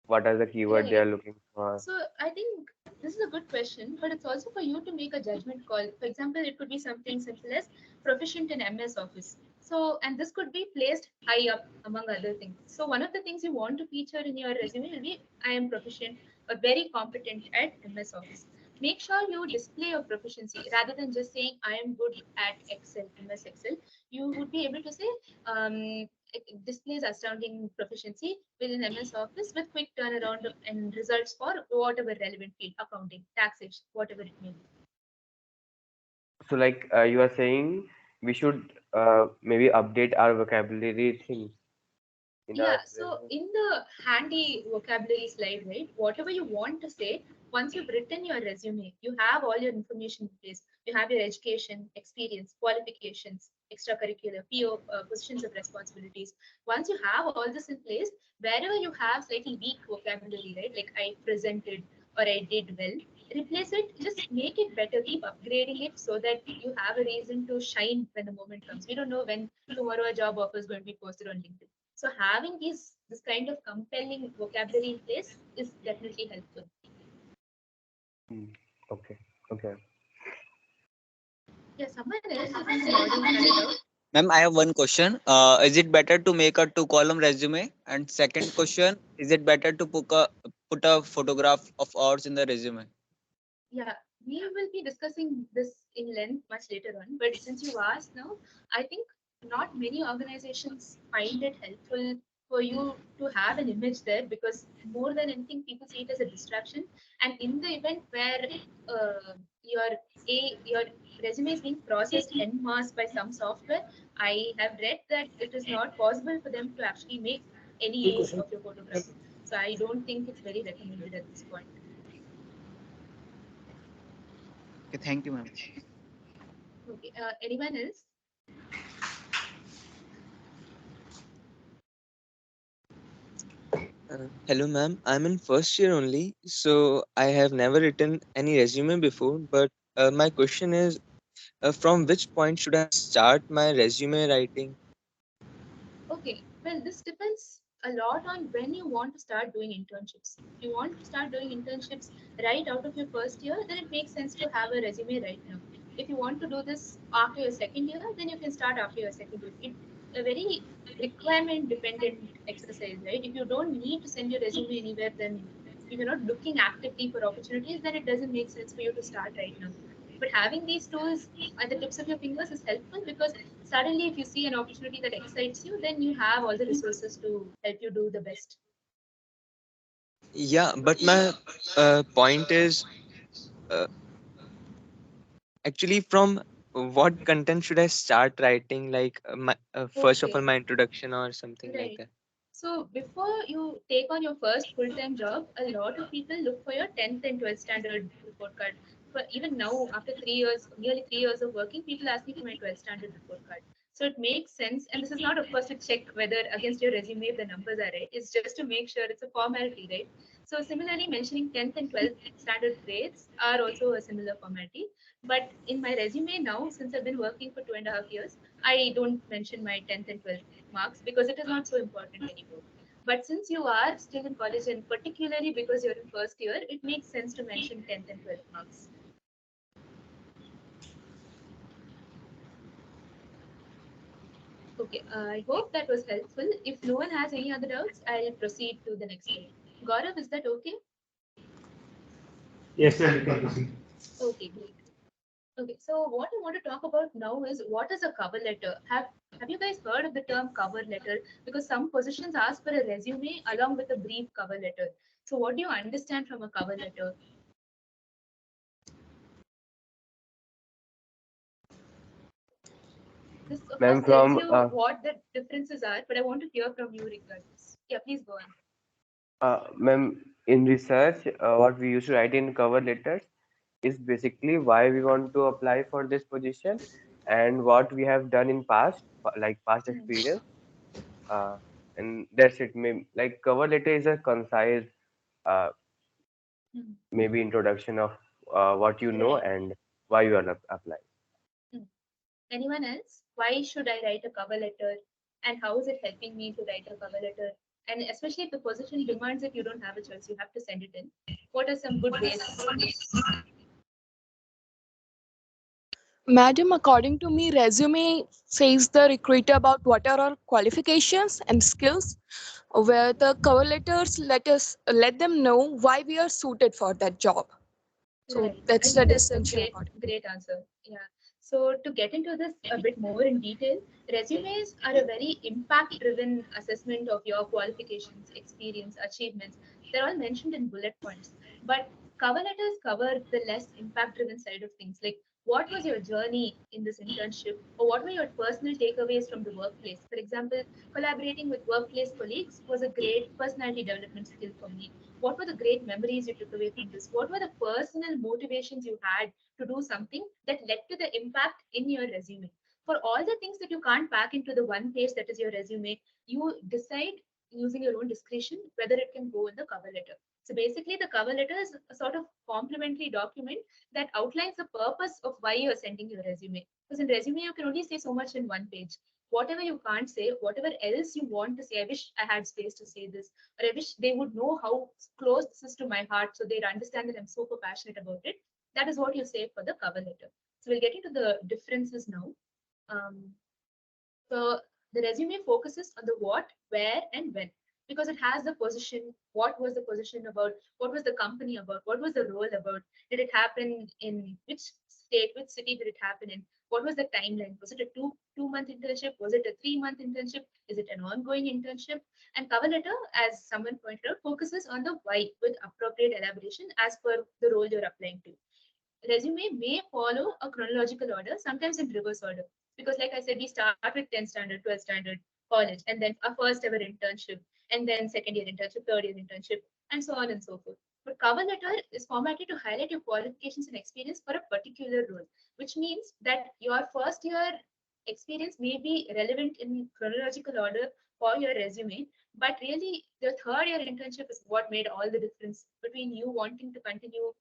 E: what are the
B: Yeah,
E: keyword they
B: yeah.
E: are looking for?
B: So I think this is a good question, but it's also for you to make a judgment call. For example, it could be something simple as proficient in MS Office. So, and this could be placed high up among other things. So, one of the things you want to feature in your resume will be I am proficient or very competent at MS Office. Make sure you display your proficiency rather than just saying I am good at Excel, MS Excel. You would be able to say it displays astounding proficiency within MS Office with quick turnaround and results for whatever relevant field, accounting, taxation, whatever it may be.
E: So like you are saying, we should maybe update our vocabulary things in our
B: Yeah, so
E: resume.
B: in the handy vocabulary slide, right, whatever you want to say, once you've written your resume, you have all your information in place. You have your education, experience, qualifications, extracurricular, PO, positions of responsibilities. Once you have all this in place, wherever you have slightly weak vocabulary, right, like I presented or I did well, replace it, just make it better, keep upgrading it so that you have a reason to shine when the moment comes. We don't know when tomorrow a job offer is going to be posted on LinkedIn. So having this kind of compelling vocabulary in place is definitely helpful.
E: Hmm. Okay. Okay.
B: Yeah, someone else I think in the audience had a doubt.
F: Ma'am, I have one question. Is it better to make a two-column resume? And second question, is it better to put a photograph of ours in the resume?
B: Yeah, we will be discussing this in length much later on. But since you asked now, I think not many organizations find it helpful for you to have an image there, because more than anything, people see it as a distraction. And in the event where uh, your your resume is being processed en masse by some software, I have read that it is not possible for them to actually make any
C: Any
B: use
C: question?
B: of your photograph. So I don't think it's very recommended at this point.
I: Okay, thank you, ma'am.
B: Okay. Anyone else?
F: Hello, ma'am. I'm in first year only, so I have never written any resume before. But my question is, from which point should I start my resume writing?
B: Okay, well, this depends a lot on when you want to start doing internships. If you want to start doing internships right out of your first year, then it makes sense to have a resume right now. If you want to do this after your second year, then you can start after your second year. It's a very requirement dependent exercise, right? If you don't need to send your resume anywhere, then if you're not looking actively for opportunities, then it doesn't make sense for you to start right now. But having these tools at the tips of your fingers is helpful, because suddenly if you see an opportunity that excites you, then you have all the resources to help you do the best.
F: Yeah, but my point is uh, actually from what content should I start writing? Like first of all,
B: Okay,
F: my introduction or something like
B: right.
F: that.
B: So before you take on your first full-time job, a lot of people look for your 10th and 12th standard report card. But even now, after 3 years, nearly 3 years of working, people ask me for my 12th standard report card. So it makes sense. And this is not, of course, to check whether against your resume if the numbers are right. It's just to make sure it's a formality, right? So similarly, mentioning 10th and 12th standard grades are also a similar formality. But in my resume now, since I've been working for 2.5 years, I don't mention my 10th and 12th marks because it is not so important anymore. But since you are still in college and particularly because you're in first year, it makes sense to mention 10th and 12th marks. Okay, I hope that was helpful. If no one has any other doubts, I'll proceed to the next slide. Gaurav, is that okay?
A: Yes, ma'am, you can proceed.
B: Okay, great. Okay, so what I want to talk about now is what is a cover letter? Have you guys heard of the term cover letter? Because some positions ask for a resume along with a brief cover letter. So what do you understand from a cover letter? This, of course,
E: Ma'am,
B: tells
E: from
B: you what the differences are, but I want to hear from you regardless. Yeah, please go on.
E: ma'am, in research, what we used to write in cover letters is basically why we want to apply for this position and what we have done in past, like past
B: Hmm.
E: experience. Uh, and that's it. Like cover letter is a concise, uh,
B: Hmm.
E: maybe introduction of what you know
B: Right.
E: and why you are applying.
B: Hmm. Anyone else? Why should I write a cover letter? And how is it helping me to write a cover letter? And especially if the position demands it, you don't have a choice. You have to send it in. What are some good ways to do this?
J: Madam, according to me, resume says the recruiter about what are our qualifications and skills, where the cover letters let them know why we are suited for that job. So
B: Right. I
J: that's the
B: think that's a
J: distinction
B: great,
J: according.
B: great answer. Yeah. So to get into this a bit more in detail, resumes are a very impact-driven assessment of your qualifications, experience, achievements. They're all mentioned in bullet points. But cover letters cover the less impact-driven side of things, like what was your journey in this internship, or what were your personal takeaways from the workplace? For example, collaborating with workplace colleagues was a great personality development skill for me. What were the great memories you took away from this? What were the personal motivations you had to do something that led to the impact in your resume? For all the things that you can't pack into the one page that is your resume, you decide using your own discretion whether it can go in the cover letter. So basically, the cover letter is a sort of complimentary document that outlines the purpose of why you're sending your resume. Because in resume, you can only say so much in one page. Whatever you can't say, whatever else you want to say, I wish I had space to say this, or I wish they would know how close this is to my heart so they'd understand that I'm super passionate about it. That is what you say for the cover letter. So we'll get into the differences now. Um, so the resume focuses on the what, where, and when because it has the position. What was the position about? What was the company about? What was the role about? Did it happen in which state, which city did it happen in? What was the timeline? Was it a two month internship? Was it a 3 month internship? Is it an ongoing internship? And cover letter, as someone pointed out, focuses on the why with appropriate elaboration as per the role you're applying to. Resume may follow a chronological order, sometimes in reverse order. Because, like I said, we start with 10th standard, 12th standard, college, and then our first ever internship, and then second year internship, third year internship, and so on and so forth. But cover letter is formatted to highlight your qualifications and experience for a particular role, which means that your first year experience may be relevant in chronological order for your resume, but really the third year internship is what made all the difference between you wanting to continue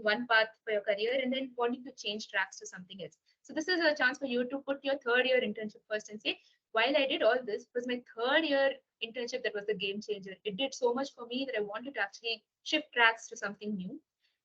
B: one path for your career and then wanting to change tracks to something else. So this is a chance for you to put your third year internship first and say, while I did all this, it was my third year internship that was the game changer. It did so much for me that I wanted to actually shift tracks to something new.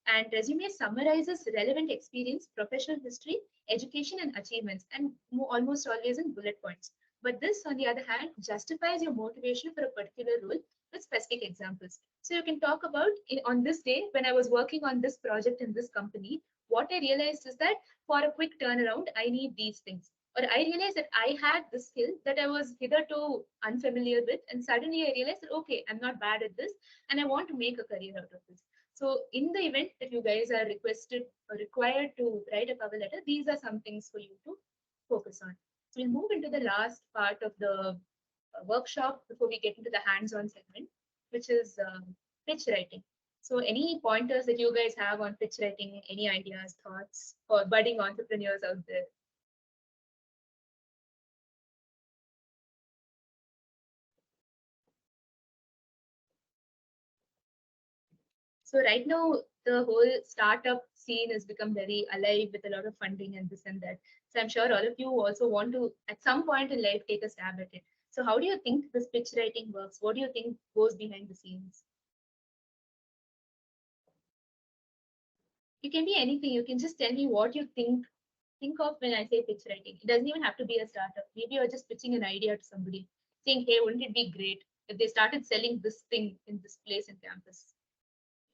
B: And resume summarizes relevant experience, professional history, education, and achievements, and almost always in bullet points. But this, on the other hand, justifies your motivation for a particular role with specific examples. So you can talk about on this day when I was working on this project in this company, what I realized is that for a quick turnaround, I need these things. Or I realized that I had this skill that I was hitherto unfamiliar with, and suddenly I realized that okay, I'm not bad at this, and I want to make a career out of this. So, in the event that you guys are requested or required to write a cover letter, these are some things for you to focus on. So, we'll move into the last part of the workshop before we get into the hands-on segment, which is pitch writing. So, any pointers that you guys have on pitch writing? Any ideas, thoughts for budding entrepreneurs out there? So right now, the whole startup scene has become very alive with a lot of funding and this and that. So I'm sure all of you also want to, at some point in life, take a stab at it. So how do you think this pitch writing works? What do you think goes behind the scenes? You can be anything. You can just tell me what you think of when I say pitch writing. It doesn't even have to be a startup. Maybe you're just pitching an idea to somebody, saying, "Hey, wouldn't it be great if they started selling this thing in this place in campus?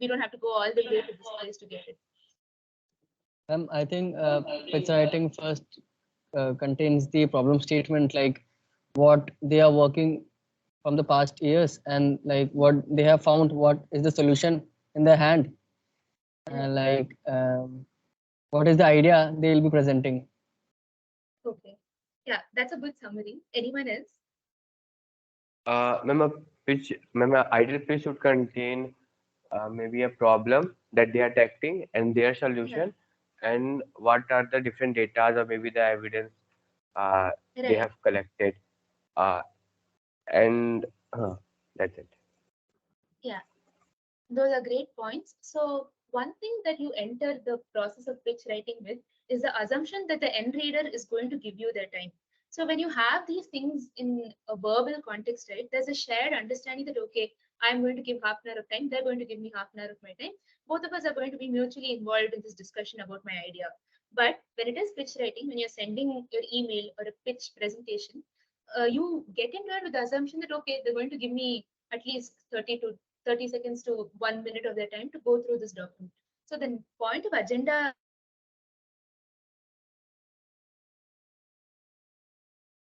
B: We don't have to go all the way to this place to get it."
G: I think pitch writing first contains the problem statement, like what they are working from the past years, and like what they have found, what is the solution in their hand, and like what is the idea they will be presenting.
B: Okay. Yeah, that's a good summary. Anyone else?
E: Ma'am, a ideal pitch should contain maybe a problem that they are tackling and their
B: Yeah.
E: solution, and what are the different data or maybe the evidence they
B: Right.
E: have collected, uh, and that's it.
B: Yeah. Those are great points. So one thing that you enter the process of pitch writing with is the assumption that the end reader is going to give you their time. So when you have these things in a verbal context, right, there's a shared understanding that okay, I'm going to give half an hour of time, they're going to give me half an hour of my time. Both of us are going to be mutually involved in this discussion about my idea. But when it is pitch writing, when you're sending your email or a pitch presentation, you get into it with the assumption that okay, they're going to give me at least 30 seconds to 1 minute of their time to go through this document. So the point of agenda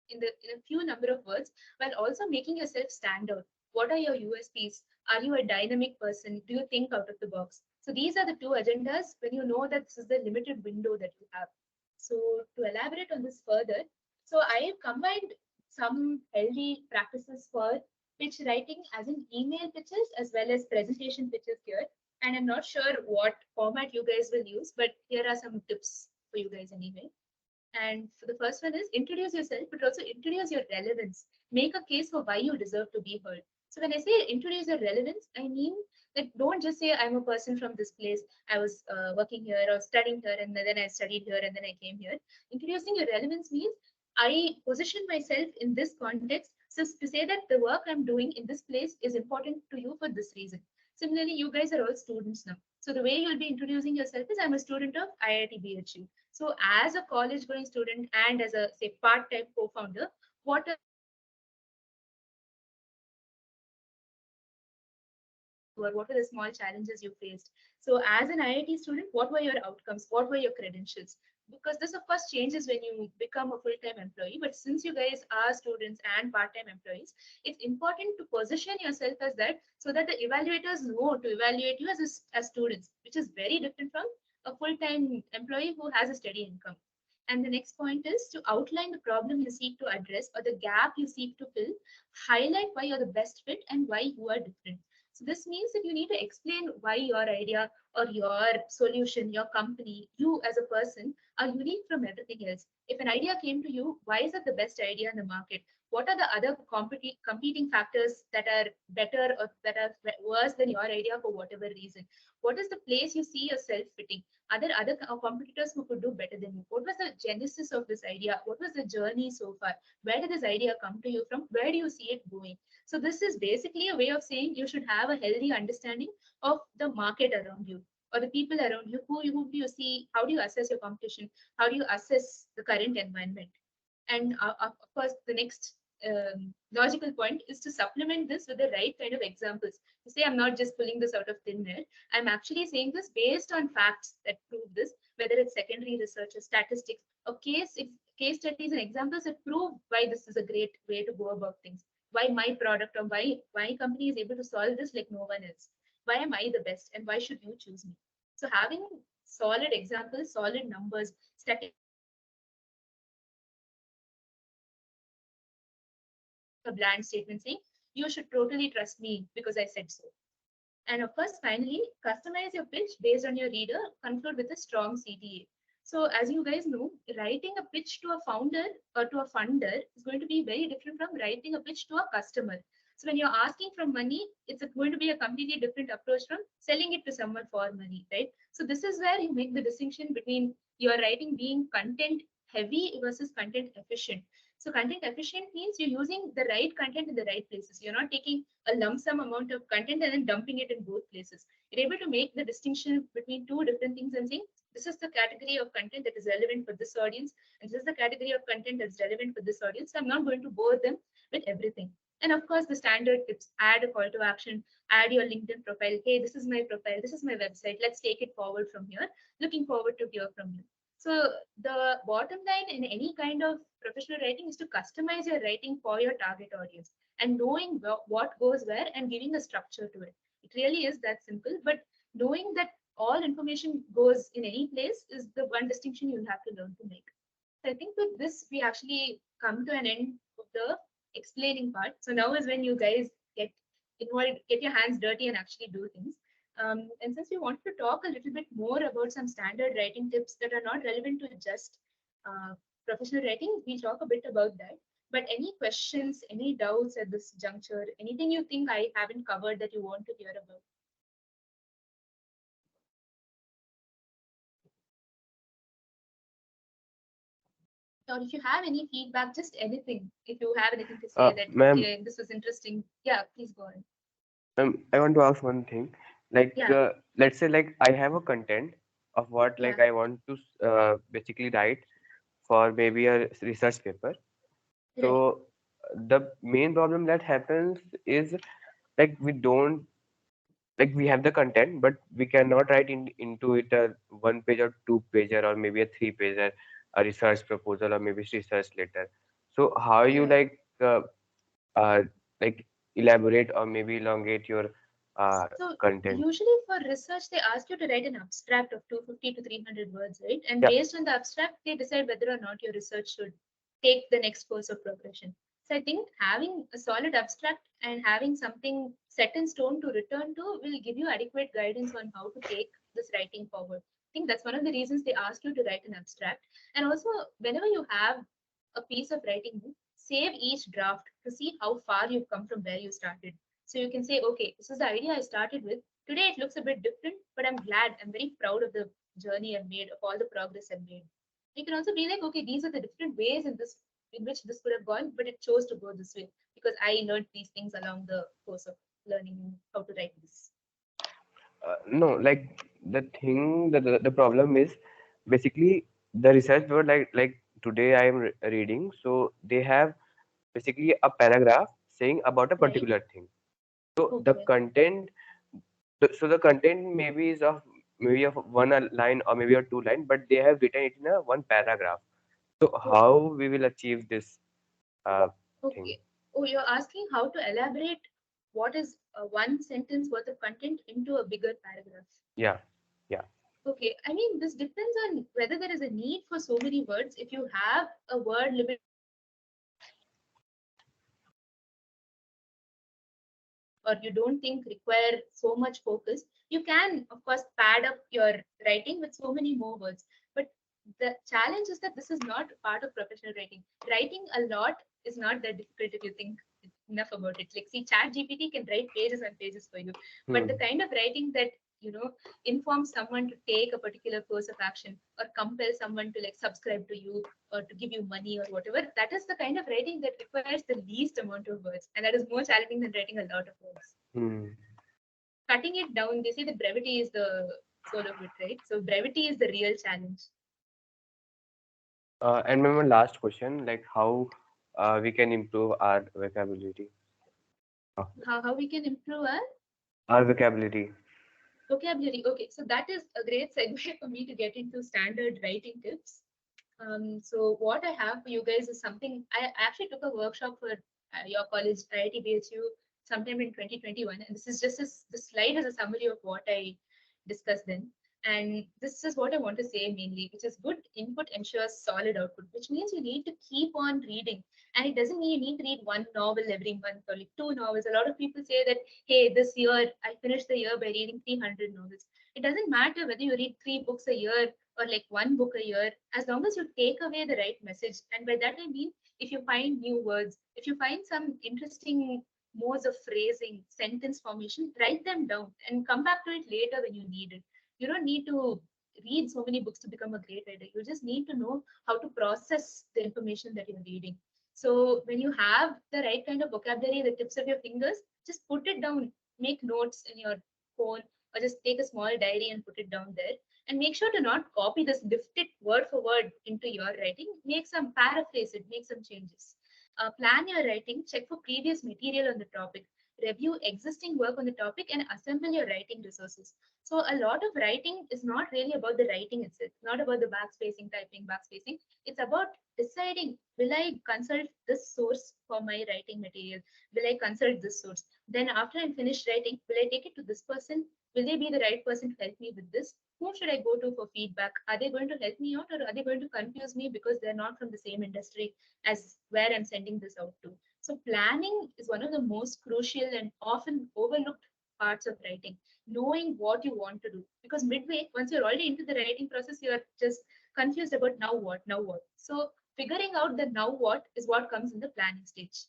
B: in a few number of words, while also making yourself stand out. What are your USPs? Are you a dynamic person? Do you think out of the box? So these are the two agendas when you know that this is the limited window that you have. So to elaborate on this further, so I have combined some healthy practices for pitch writing as in email pitches as well as presentation pitches here. And I'm not sure what format you guys will use, but here are some tips for you guys anyway. And for the first one is introduce yourself, but also introduce your relevance. Make a case for why you deserve to be heard. So when I say introduce your relevance, I mean that don't just say I'm a person from this place. I was working here or studying here, and then I studied here, and then I came here. Introducing your relevance means I position myself in this context. So to say that the work I'm doing in this place is important to you for this reason. Similarly, you guys are all students now. So the way you'll be introducing yourself is I'm a student of IIT BHU. So as a college going student and as a say part-time co-founder, what are or what were the small challenges you faced? So as an IIT student, what were your outcomes? What were your credentials? Because this of course changes when you become a full-time employee. But since you guys are students and part-time employees, it's important to position yourself as that so that the evaluators know to evaluate you as students, which is very different from a full-time employee who has a steady income. And the next point is to outline the problem you seek to address or the gap you seek to fill, highlight why you're the best fit and why you are different. So this means that you need to explain why your idea or your solution, your company, you as a person are unique from everything else. If an idea came to you, why is it the best idea in the market? What are the other competing factors that are better or that are worse than your idea for whatever reason? What is the place you see yourself fitting? Are there other competitors who could do better than you? What was the genesis of this idea? What was the journey so far? Where did this idea come to you from? Where do you see it going? So this is basically a way of saying you should have a healthy understanding of the market around you or the people around you. Who do you see? How do you assess your competition? How do you assess the current environment? And of course, the next logical point is to supplement this with the right kind of examples. To say I'm not just pulling this out of thin air, I'm actually saying this based on facts that prove this, whether it's secondary research or statistics or case studies and examples that prove why this is a great way to go about things. Why my product or why my company is able to solve this like no one else. Why am I the best and why should you choose me? So having solid examples, solid numbers, statistics, a bland statement saying you should totally trust me because I said so. And of course, finally, customize your pitch based on your reader, conclude with a strong CTA. So as you guys know, writing a pitch to a founder or to a funder is going to be very different from writing a pitch to a customer. So when you're asking for money, it's going to be a completely different approach from selling it to someone for money, right? So this is where you make the distinction between your writing being content heavy versus content efficient. So content efficient means you're using the right content in the right places. You're not taking a lump sum amount of content and then dumping it in both places. You're able to make the distinction between two different things and saying, this is the category of content that is relevant for this audience, and this is the category of content that's relevant for this audience. So I'm not going to bore them with everything. And of course, the standard tips, add a call to action, add your LinkedIn profile. Hey, this is my profile, this is my website. Let's take it forward from here. Looking forward to hear from you. So the bottom line in any kind of professional writing is to customize your writing for your target audience and knowing what goes where and giving a structure to it. It really is that simple, but knowing that all information goes in any place is the one distinction you'll have to learn to make. So I think with this, we actually come to an end of the explaining part. So now is when you guys get involved, get your hands dirty and actually do things. And since we want to talk a little bit more about some standard writing tips that are not relevant to just professional writing, we'll talk a bit about that. But any questions, any doubts at this juncture, anything you think I haven't covered that you want to hear about? Or if you have any feedback, just anything. If you have anything to say that,
E: Ma'am,
B: okay, this was interesting. Yeah, please go on.
E: I want to ask one thing. Like,
B: Yeah,
E: let's say, like, I have a content of what,
B: yeah,
E: like, I want to basically write for maybe a research paper.
B: right.
E: So the main problem that happens is like we don't like we have the content, but we cannot write into it a one page or two pager or maybe a three pager, a research proposal or maybe research letter. So how you
B: Right.
E: uh, like elaborate or maybe elongate your
B: So
E: content?
B: usually for research, they ask you to write an abstract of 250 to 300 words, right? And
E: Yeah.
B: based on the abstract, they decide whether or not your research should take the next course of progression. So I think having a solid abstract and having something set in stone to return to will give you adequate guidance on how to take this writing forward. I think that's one of the reasons they ask you to write an abstract. And also, whenever you have a piece of writing, save each draft to see how far you've come from where you started. So you can say, okay, this is the idea I started with. Today it looks a bit different, but I'm glad, I'm very proud of the journey I've made, of all the progress I've made. You can also be like, okay, these are the different ways in which this could have gone, but it chose to go this way because I learned these things along the course of learning how to write this.
E: No, like the thing, the problem is basically the research word like today I am reading, so they have basically a paragraph saying about a
B: Right?
E: particular thing. So the
B: Okay.
E: content, so the content maybe is of maybe of one line or maybe a two line, but they have written it in a one paragraph. So
B: Okay.
E: how we will achieve this uh, thing?
B: Okay. Oh, you're asking how to elaborate what is one sentence worth of content into a bigger paragraph.
E: Yeah, yeah.
B: Okay, I mean, this depends on whether there is a need for so many words. If you have a word limit or you don't think require so much focus, you can, of course, pad up your writing with so many more words. But the challenge is that this is not part of professional writing. Writing a lot is not that difficult if you think enough about it. Like, see, Chat GPT can write pages and pages for you, but
E: Hmm.
B: the kind of writing that informs someone to take a particular course of action or compel someone to like subscribe to you or to give you money or whatever, that is the kind of writing that requires the least amount of words, and that is more challenging than writing a lot of words.
E: Hmm.
B: Cutting it down, they say that brevity is the soul of it, right? So brevity is the real challenge.
E: And my last question, like how we can improve our vocabulary.
B: How we can improve
E: Our vocabulary.
B: vocabulary. Okay, so that is a great segue for me to get into standard writing tips. So what I have for you guys is something I actually took a workshop for your college, IIT BHU, sometime in 2021, and this is just the slide has a summary of what I discussed then. And this is what I want to say mainly, which is good input ensures solid output, which means you need to keep on reading. And it doesn't mean you need to read one novel every month or like two novels. A lot of people say that, hey, this year I finished the year by reading 300 novels. It doesn't matter whether you read 3 books a year or like one book a year, as long as you take away the right message. And by that I mean, if you find new words, if you find some interesting modes of phrasing, sentence formation, write them down and come back to it later when you need it. You don't need to read so many books to become a great writer. You just need to know how to process the information that you're reading. So when you have the right kind of vocabulary, the tips of your fingers, just put it down, make notes in your phone, or just take a small diary and put it down there. And make sure to not copy this, lift it word for word into your writing. Make some paraphrase it, make some changes. Plan your writing, check for previous material on the topic, review existing work on the topic, and assemble your writing resources. So a lot of writing is not really about the writing itself, not about the backspacing, typing, backspacing. It's about deciding, will I consult this source for my writing material? Will I consult this source? Then after I'm finished writing, will I take it to this person? Will they be the right person to help me with this? Who should I go to for feedback? Are they going to help me out, or are they going to confuse me because they're not from the same industry as where I'm sending this out to? So planning is one of the most crucial and often overlooked parts of writing, knowing what you want to do. Because midway, once you're already into the writing process, you're just confused about now what, now what. So figuring out the now what is what comes in the planning stage.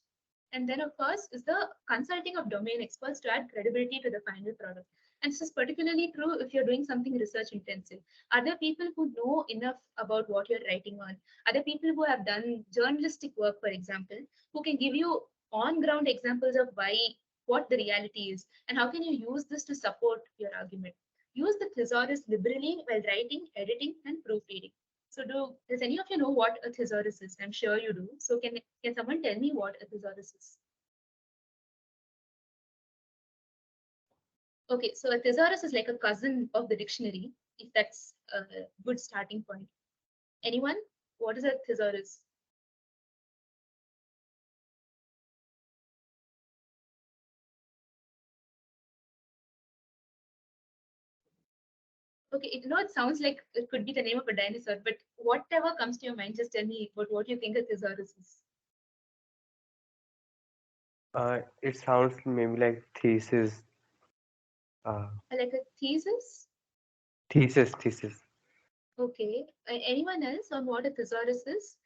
B: And then, of course, is the consulting of domain experts to add credibility to the final product. And this is particularly true if you're doing something research intensive. Other people who know enough about what you're writing on, other people who have done journalistic work, for example, who can give you on ground examples of why, what the reality is, and how can you use this to support your argument. Use the thesaurus liberally while writing, editing, and proofreading. So does any of you know what a thesaurus is? I'm sure you do. So can someone tell me what a thesaurus is? Okay, so a thesaurus is like a cousin of the dictionary, if that's a good starting point. Anyone? What is a thesaurus? Okay, it sounds like it could be the name of a dinosaur, but whatever comes to your mind, just tell me what you think a thesaurus is.
E: It sounds maybe like thesis.
B: Like a thesis?
E: Thesis.
B: Okay. Anyone else on what a thesaurus is?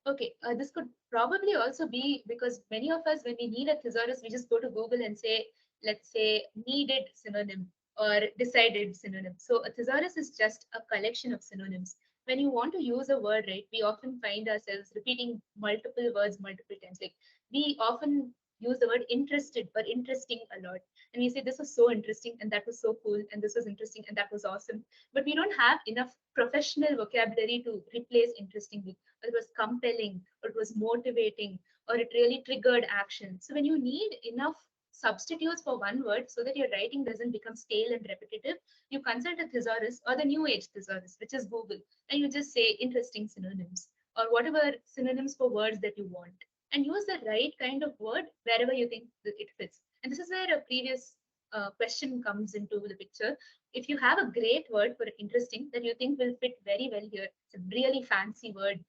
B: Okay, this could probably also be because many of us, when we need a thesaurus, we just go to Google and say, let's say, needed synonym or decided synonym. So a thesaurus is just a collection of synonyms. When you want to use a word, right, we often find ourselves repeating multiple words multiple times. Like we often use the word interested or interesting a lot. And we say, this was so interesting, and that was so cool, and this was interesting, and that was awesome. But we don't have enough professional vocabulary to replace interesting with, or it was compelling, or it was motivating, or it really triggered action. So when you need enough substitutes for one word so that your writing doesn't become stale and repetitive, you consult a thesaurus or the new age thesaurus, which is Google, and you just say interesting synonyms or whatever synonyms for words that you want, and use the right kind of word wherever you think that it fits. And this is where a previous question comes into the picture. If you have a great word for interesting that you think will fit very well here, it's a really fancy word,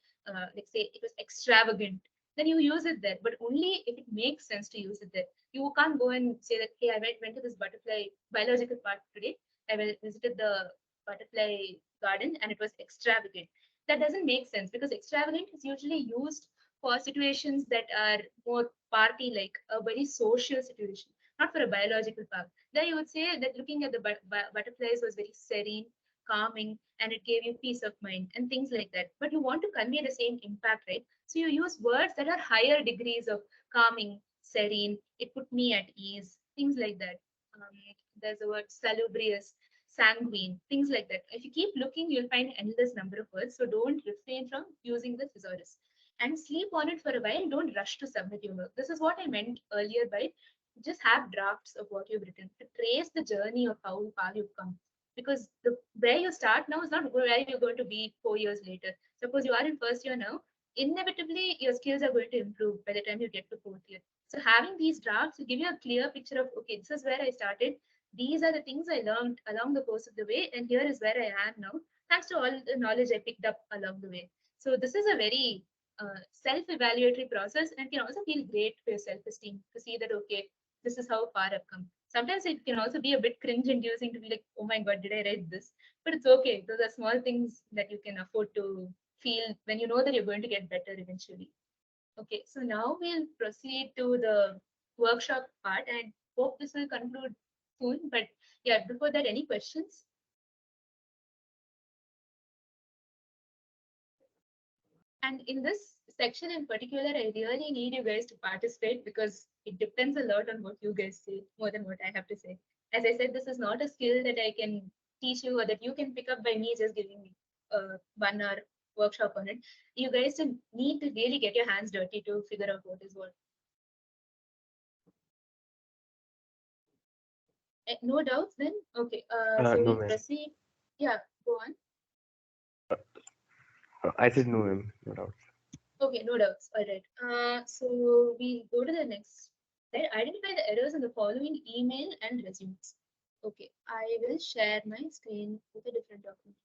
B: like say it was extravagant, then you use it there, but only if it makes sense to use it there. You can't go and say that, hey, I went to this butterfly biological park today. I visited the butterfly garden and it was extravagant. That doesn't make sense because extravagant is usually used for situations that are more party like, a very social situation, not for a biological park. There you would say that looking at the butterflies was very serene, calming, and it gave you peace of mind and things like that. But you want to convey the same impact, right? So you use words that are higher degrees of calming, serene, it put me at ease, things like that. Um, there's a word salubrious. sanguine, things like that. If you keep looking, you'll find endless number of words. So don't refrain from using the thesaurus. And sleep on it for a while. Don't rush to submit your work. This is what I meant earlier by just have drafts of what you've written to trace the journey of how far you've come. Because the where you start now is not where you're going to be 4 years later. Suppose you are in first year now, inevitably your skills are going to improve by the time you get to fourth year. So having these drafts will give you a clear picture of okay, this is where I started. These are the things I learned along the course of the way, and here is where I am now, thanks to all the knowledge I picked up along the way. So this is a very self-evaluatory process, and can also feel great for your self-esteem to see that okay, this is how far I've come. Sometimes it can also be a bit cringe-inducing to be like, oh my god, did I write this? But it's okay. Those are small things that you can afford to feel when you know that you're going to get better eventually. Okay, so now we'll proceed to the workshop part and hope this will conclude soon. But yeah, before that, any questions? And in this section in particular, I really need you guys to participate because it depends a lot on what you guys say more than what I have to say. As I said, this is not a skill that I can teach you or that you can pick up by me just giving me a 1 hour workshop on it. You guys need to really get your hands dirty to figure out what is what. No doubts then? Okay, so
E: No,
B: we'll
E: ma'am.
B: proceed. Yeah, go on.
E: I said no, ma'am. No doubt.
B: Okay, no doubts. All right. So we go to the next. Right, identify the errors in the following email and resumes. Okay, I will share my screen with a different document.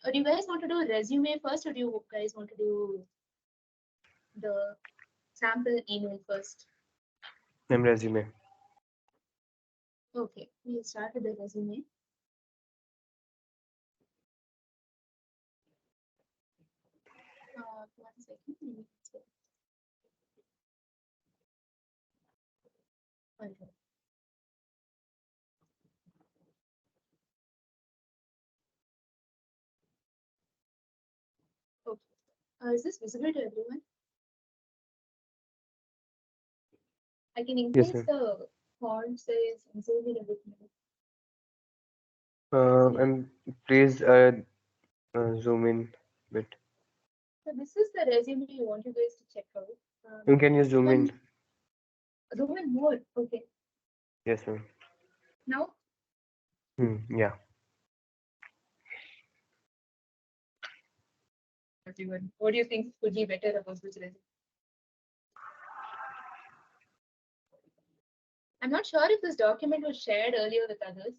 B: Or do you guys want to do resume first, or do you guys want to do the sample email first?
E: Ma'am, resume.
B: Okay, we'll start with the resume. One second. All right. Okay. Is this visible to everyone? I can
E: Yes,
B: increase
E: ma'am.
B: the font size and zoom in a bit more.
E: And please zoom in bit.
B: So this is the resume you want you guys to check out.
E: Can you zoom in?
B: Zoom in more. Okay.
E: Yes, ma'am.
B: Now,
E: Yeah.
B: everyone, what do you think would be better about this resume? I'm not sure if this document was shared earlier with others,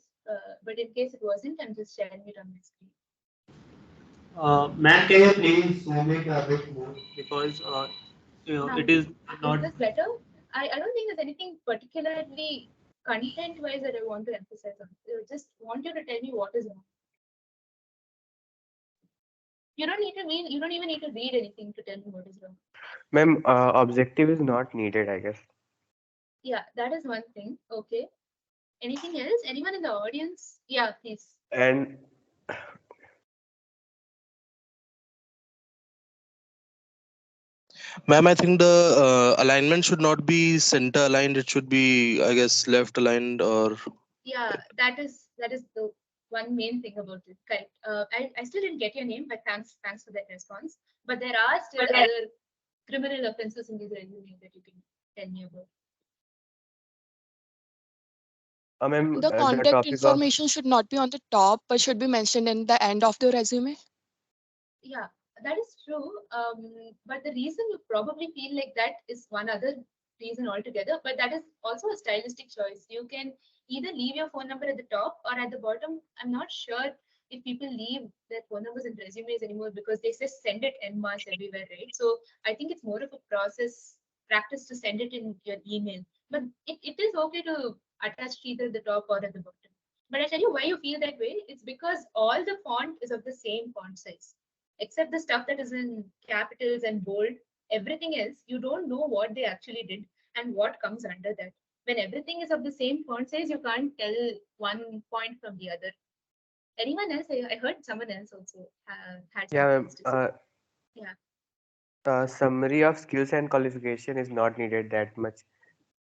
B: but in case it wasn't, I'm just sharing it on my screen.
A: Ma'am, can you please zoom it a bit more because it is not.
B: Is this better? I don't think there's anything particularly content-wise that I want to emphasize on. I just want you to tell me what is wrong. You don't need to read. You don't even need to read anything to tell me what is wrong.
E: Ma'am, objective is not needed, I guess.
B: Yeah, that is one thing. Okay. Anything else? Anyone in the audience? Yeah, please.
E: And
K: Ma'am, I think the alignment should not be center aligned. It should be, I guess, left aligned or.
B: Yeah, that is the one main thing about it. Correct. I still didn't get your name, but thanks for that response. But there are still other criminal offenses in these resumes that you can tell me about.
E: ma'am,
J: The
E: the
J: contact
E: topic of
J: information should not be on the top, but should be mentioned in the end of the resume.
B: Yeah, that is true. But the reason you probably feel like that is one other reason altogether. But that is also a stylistic choice. You can either leave your phone number at the top or at the bottom. I'm not sure if people leave their phone numbers in resumes anymore because they just send it en masse everywhere, right? So I think it's more of a process practice to send it in your email. But it is okay to attach either at the top or at the bottom. But I tell you why you feel that way. It's because all the font is of the same font size except the stuff that is in capitals and bold. Everything else, you don't know what they actually did and what comes under that. When everything is of the same font size, you can't tell one point from the other. Anyone else? I heard someone else also had
E: yeah,
B: something
E: ma'am.
B: else to say. Yeah.
E: Summary of skills and qualification is not needed that much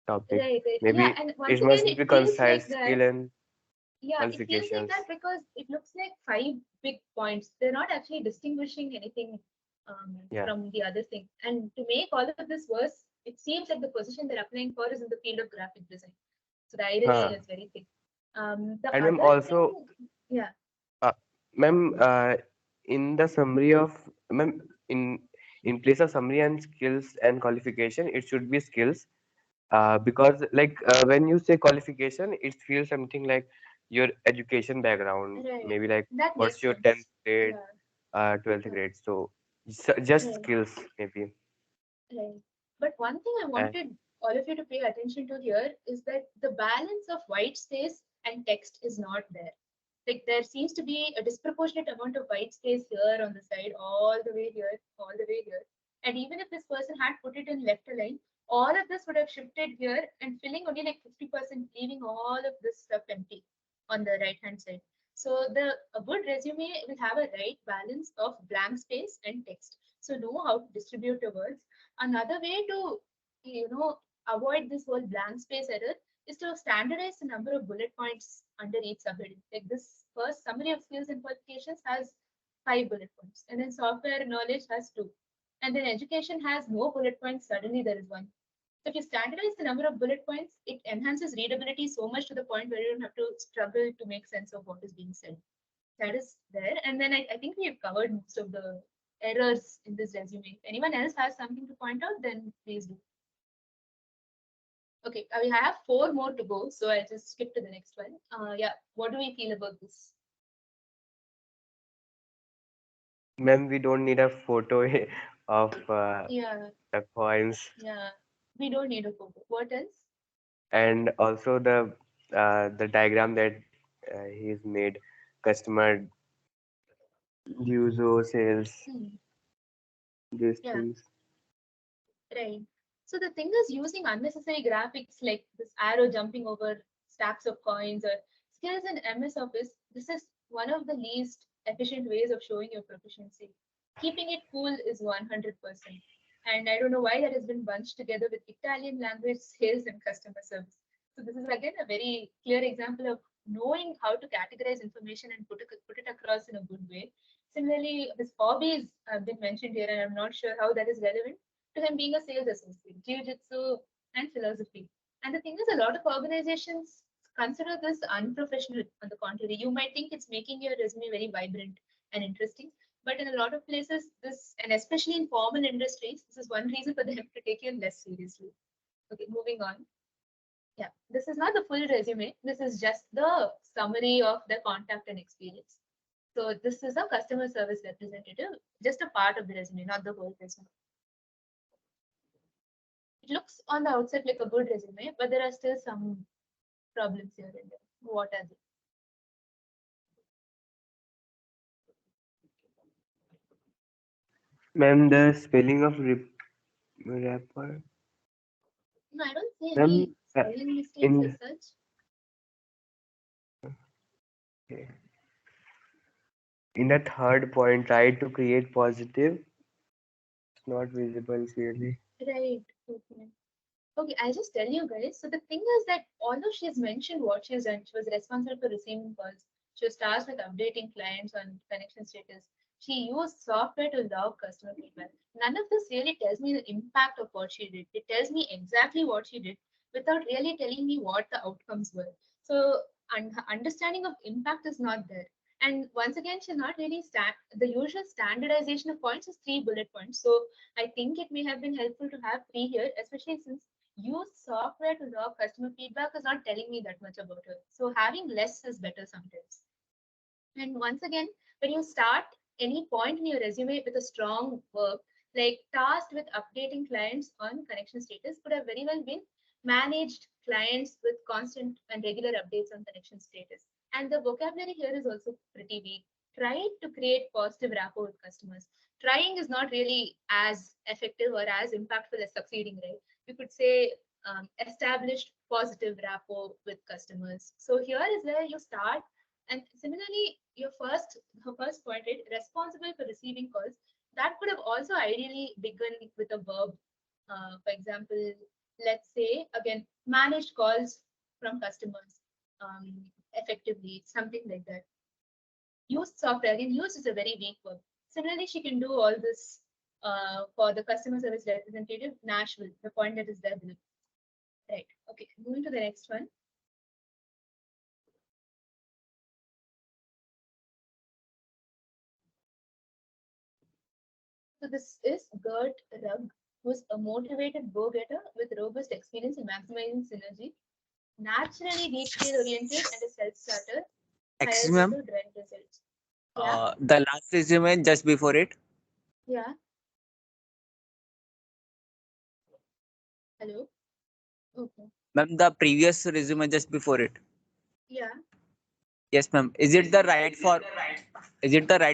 E: topic.
B: Right, right. Yeah,
E: Maybe
B: and once
E: it
B: again,
E: must
B: it
E: be
B: feels like
E: concise
B: that.
E: skill and
B: Yeah, it feels like
E: qualifications.
B: that because it looks like 5 big points. They're not actually distinguishing anything
E: Yeah.
B: from the other thing. And to make all of this worse, it seems like the position they're applying for is in the field of graphic design. So the irony
E: Huh.
B: is very thick. The
E: And ma'am
B: other
E: also,
B: thing, yeah,
E: uh, ma'am, in the summary of ma'am in place of summary and skills and qualification, it should be skills. Because like when you say qualification, it feels something like your education background,
B: right.
E: maybe like
B: That
E: what's
B: makes
E: your 10th
B: sense.
E: grade,
B: Yeah,
E: 12th
B: yeah,
E: grade. So just
B: right.
E: skills maybe.
B: Right. But one thing I
E: Uh,
B: wanted all of you to pay attention to here is that the balance of white space and text is not there. Like there seems to be a disproportionate amount of white space here on the side, all the way here, all the way here. And even if this person had put it in left align, all of this would have shifted here and filling only like 50%, leaving all of this stuff empty on the right hand side. So a good resume will have a right balance of blank space and text. So know how to distribute your words. Another way to avoid this whole blank space error is to standardize the number of bullet points under each subheading. Like this first summary of skills and qualifications has 5 bullet points, and then software knowledge has 2, and then education has no bullet points. Suddenly there is 1. So if you standardize the number of bullet points, it enhances readability so much to the point where you don't have to struggle to make sense of what is being said. That is there. And then I think we have covered most of the errors in this resume. If anyone else has something to point out, then please do. Okay, we have 4 more to go, so I'll just skip to the next one. Yeah, what do we feel about this?
E: ma'am, we don't need a photo of
B: Yeah,
E: the coins,
B: yeah, we don't need a photo. What else?
E: and also the diagram that he's made, customer dues or sales,
B: Hmm.
E: these
B: Yeah,
E: things.
B: right. So the thing is using unnecessary graphics like this arrow jumping over stacks of coins or skills in MS Office, this is one of the least efficient ways of showing your proficiency. Keeping it cool is 100%. And I don't know why that has been bunched together with Italian language, sales, and customer service. So this is again a very clear example of knowing how to categorize information and put it across in a good way. Similarly, his hobbies have been mentioned here, and I'm not sure how that is relevant to him being a sales associate, jiu-jitsu, and philosophy. And the thing is, a lot of organizations consider this unprofessional. On the contrary, you might think it's making your resume very vibrant and interesting. But in a lot of places, this, and especially in formal industries, this is one reason for them to take you less seriously. Okay, moving on. Yeah, this is not the full resume. This is just the summary of the contact and experience. So this is a customer service representative, just a part of the resume, not the whole resume. It looks on the outside like a good resume, but there are still some problems here and there. What are they?
E: Ma'am, the spelling of rapper.
B: No, I don't see
E: Ma'am,
B: any spelling mistakes as
E: in
B: such.
E: in the third point, try to create positive. It's not visible clearly.
B: Right. Okay. Okay, I'll just tell you guys. So the thing is that although she's mentioned what she's done, she was responsible for receiving calls. She was tasked with updating clients on connection status. She used software to log customer feedback. None of this really tells me the impact of what she did. It tells me exactly what she did without really telling me what the outcomes were. So understanding of impact is not there. And once again, she's not really the usual standardization of points is 3 bullet points. So I think it may have been helpful to have 3 here, especially since use software to log customer feedback is not telling me that much about her. So having less is better sometimes. And once again, when you start any point in your resume with a strong verb, like tasked with updating clients on connection status, could have very well been managed clients with constant and regular updates on connection status. And the vocabulary here is also pretty weak. Try to create positive rapport with customers. Trying is not really as effective or as impactful as succeeding, right? You could say established positive rapport with customers. So here is where you start, and similarly, her first point, right, responsible for receiving calls. that could have also ideally begun with a verb. For example, let's say again, managed calls from customers effectively, something like that. Used software, again, use is a very weak verb. Similarly, she can do all this for the customer service representative, Nashville, the point that is there below. Right. Okay, moving to the next one. So this is Gert Rugg, who's a motivated go-getter with robust experience in maximizing synergy, naturally detail-oriented and a self-starter,
L: Excuse
B: hires
L: me,
B: you
L: ma'am.
B: to drive results. Yeah,
L: The last resume just before it.
B: yeah. Hello. Okay.
L: Ma'am, the previous resume just before it.
B: Yeah.
L: Yes, ma'am. Is it the right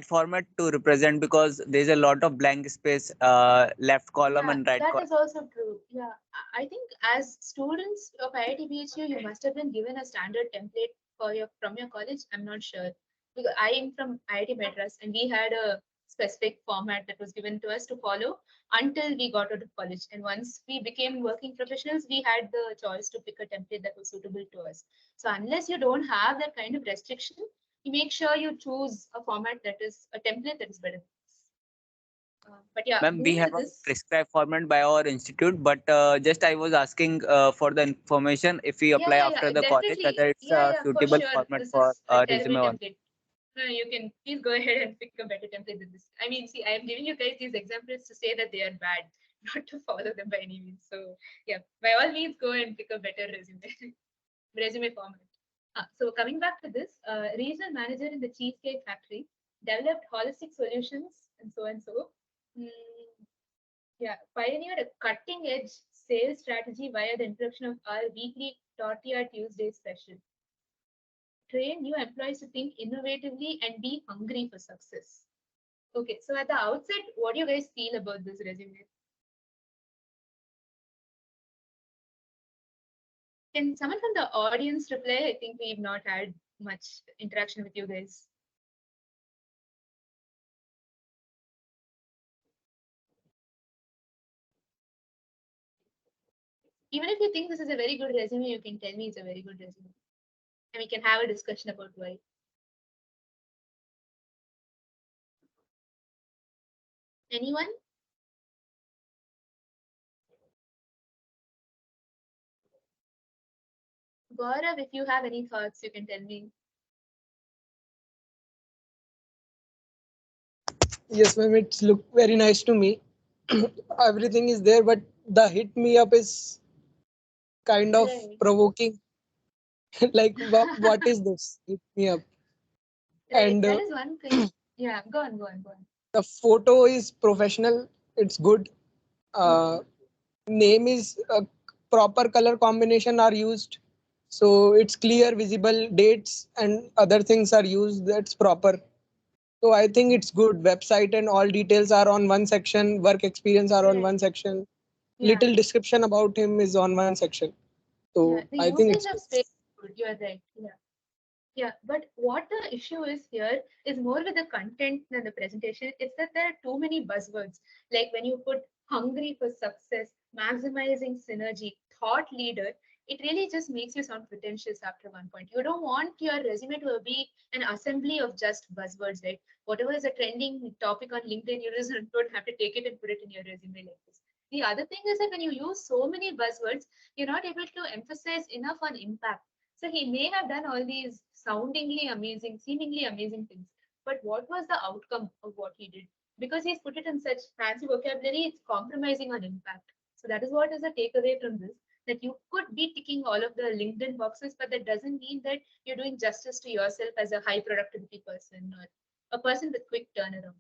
L: format to represent, because there's a lot of blank space, left column
B: Yeah,
L: and right
B: that
L: column.
B: is also true. Yeah, I think as students of IIT BHU, you must have been given a standard template for your from your college. I'm not sure because I am from IIT Madras and we had a specific format that was given to us to follow until we got out of college. And once we became working professionals, we had the choice to pick a template that was suitable to us. So unless you don't have that kind of restriction, you make sure you choose a format that is a template that is better. But yeah,
L: Ma'am, we
B: moving to
L: have a
B: this.
L: prescribed format by our institute, but just I was asking for the information if we apply after the college,
B: Definitely.
L: whether it's
B: Yeah,
L: a
B: yeah, for
L: suitable
B: sure.
L: format
B: This
L: for
B: is a terrible
L: resume one.
B: template. No, you can please go ahead and pick a better template than this. I mean, see, I am giving you guys these examples to say that they are bad, not to follow them by any means. So, yeah, by all means, go and pick a better resume, resume format. So, coming back to this, regional manager in the Cheesecake Factory developed holistic solutions and so and so. Mm, yeah, pioneered a cutting edge sales strategy via the introduction of our weekly Tortilla Tuesday special. Train new employees to think innovatively and be hungry for success. Okay, so at the outset, what do you guys feel about this resume? Can someone from the audience reply? I think we've not had much interaction with you guys. Even if you think this is a very good resume, you can tell me it's a very good resume. And we can have a discussion about why. Anyone? Gaurav, if you have any thoughts, you can tell me.
C: Yes, ma'am. It's look very nice to me. Everything is there, but the hit me up is kind of
B: Right.
C: provoking. Like, what is this? Hit me up.
B: Right.
C: And
B: That is one thing. Yeah, go on, go on, go on.
C: the photo is professional. It's good.
B: Okay.
C: Uh, Name is proper color combination are used, so it's clear, visible dates and other things are used. That's proper. So I think it's good. Website and all details are on one section. Work experience are on
B: Right.
C: one section.
B: Yeah.
C: Little description about him is on one section.
B: Yeah.
C: So
B: The
C: I think
B: usage
C: it's
B: of
C: good.
B: space is good. You're right. Yeah. Yeah, but what the issue is here is more with the content than the presentation. It's that there are too many buzzwords. Like when you put hungry for success, maximizing synergy, thought leader, it really just makes you sound pretentious after one point. You don't want your resume to be an assembly of just buzzwords, right? Whatever is a trending topic on LinkedIn, you just don't have to take it and put it in your resume like this. The other thing is that when you use so many buzzwords, you're not able to emphasize enough on impact. So he may have done all these soundingly amazing, seemingly amazing things. But what was the outcome of what he did? Because he's put it in such fancy vocabulary, it's compromising on impact. So that is what is the takeaway from this. That you could be ticking all of the LinkedIn boxes, but that doesn't mean that you're doing justice to yourself as a high productivity person or a person with quick turnaround.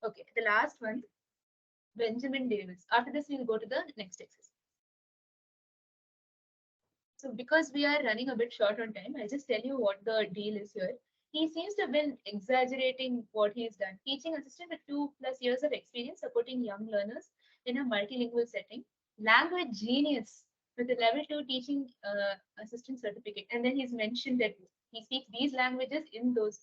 B: Okay, the last one, Benjamin Davis. After this, we'll go to the next exercise. So because we are running a bit short on time, I'll just tell you what the deal is here. He seems to have been exaggerating what he's done. Teaching assistant with 2+ years of experience supporting young learners in a multilingual setting. Language genius with a level 2 teaching assistant certificate. And then he's mentioned that he speaks these languages in those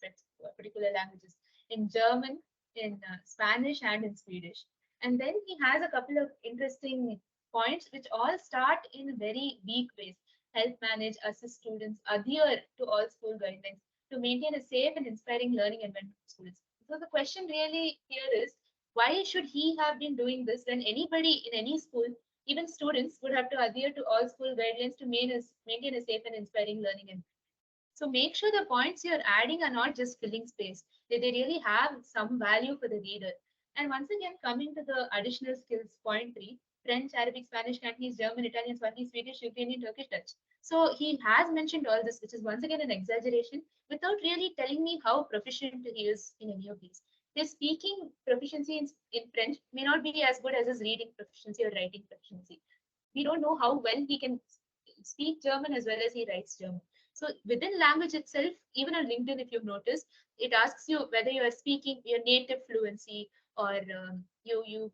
B: particular languages. In German, in Spanish and in Swedish. And then he has a couple of interesting points which all start in very weak ways. Help manage, assist students, adhere to all school guidelines to maintain a safe and inspiring learning environment for students. So the question really here is, why should he have been doing this when anybody in any school, even students, would have to adhere to all school guidelines to maintain a safe and inspiring learning environment? So make sure the points you're adding are not just filling space, that they really have some value for the reader. And once again, coming to the additional skills, point three, French, Arabic, Spanish, Cantonese, German, Italian, Swahili, Swedish, Ukrainian, Turkish, Dutch. So he has mentioned all this, which is once again an exaggeration, without really telling me how proficient he is in any of these. His speaking proficiency in French may not be as good as his reading proficiency or writing proficiency. We don't know how well he can speak German as well as he writes German. So within language itself, even on LinkedIn, if you've noticed, it asks you whether you are speaking your native fluency or you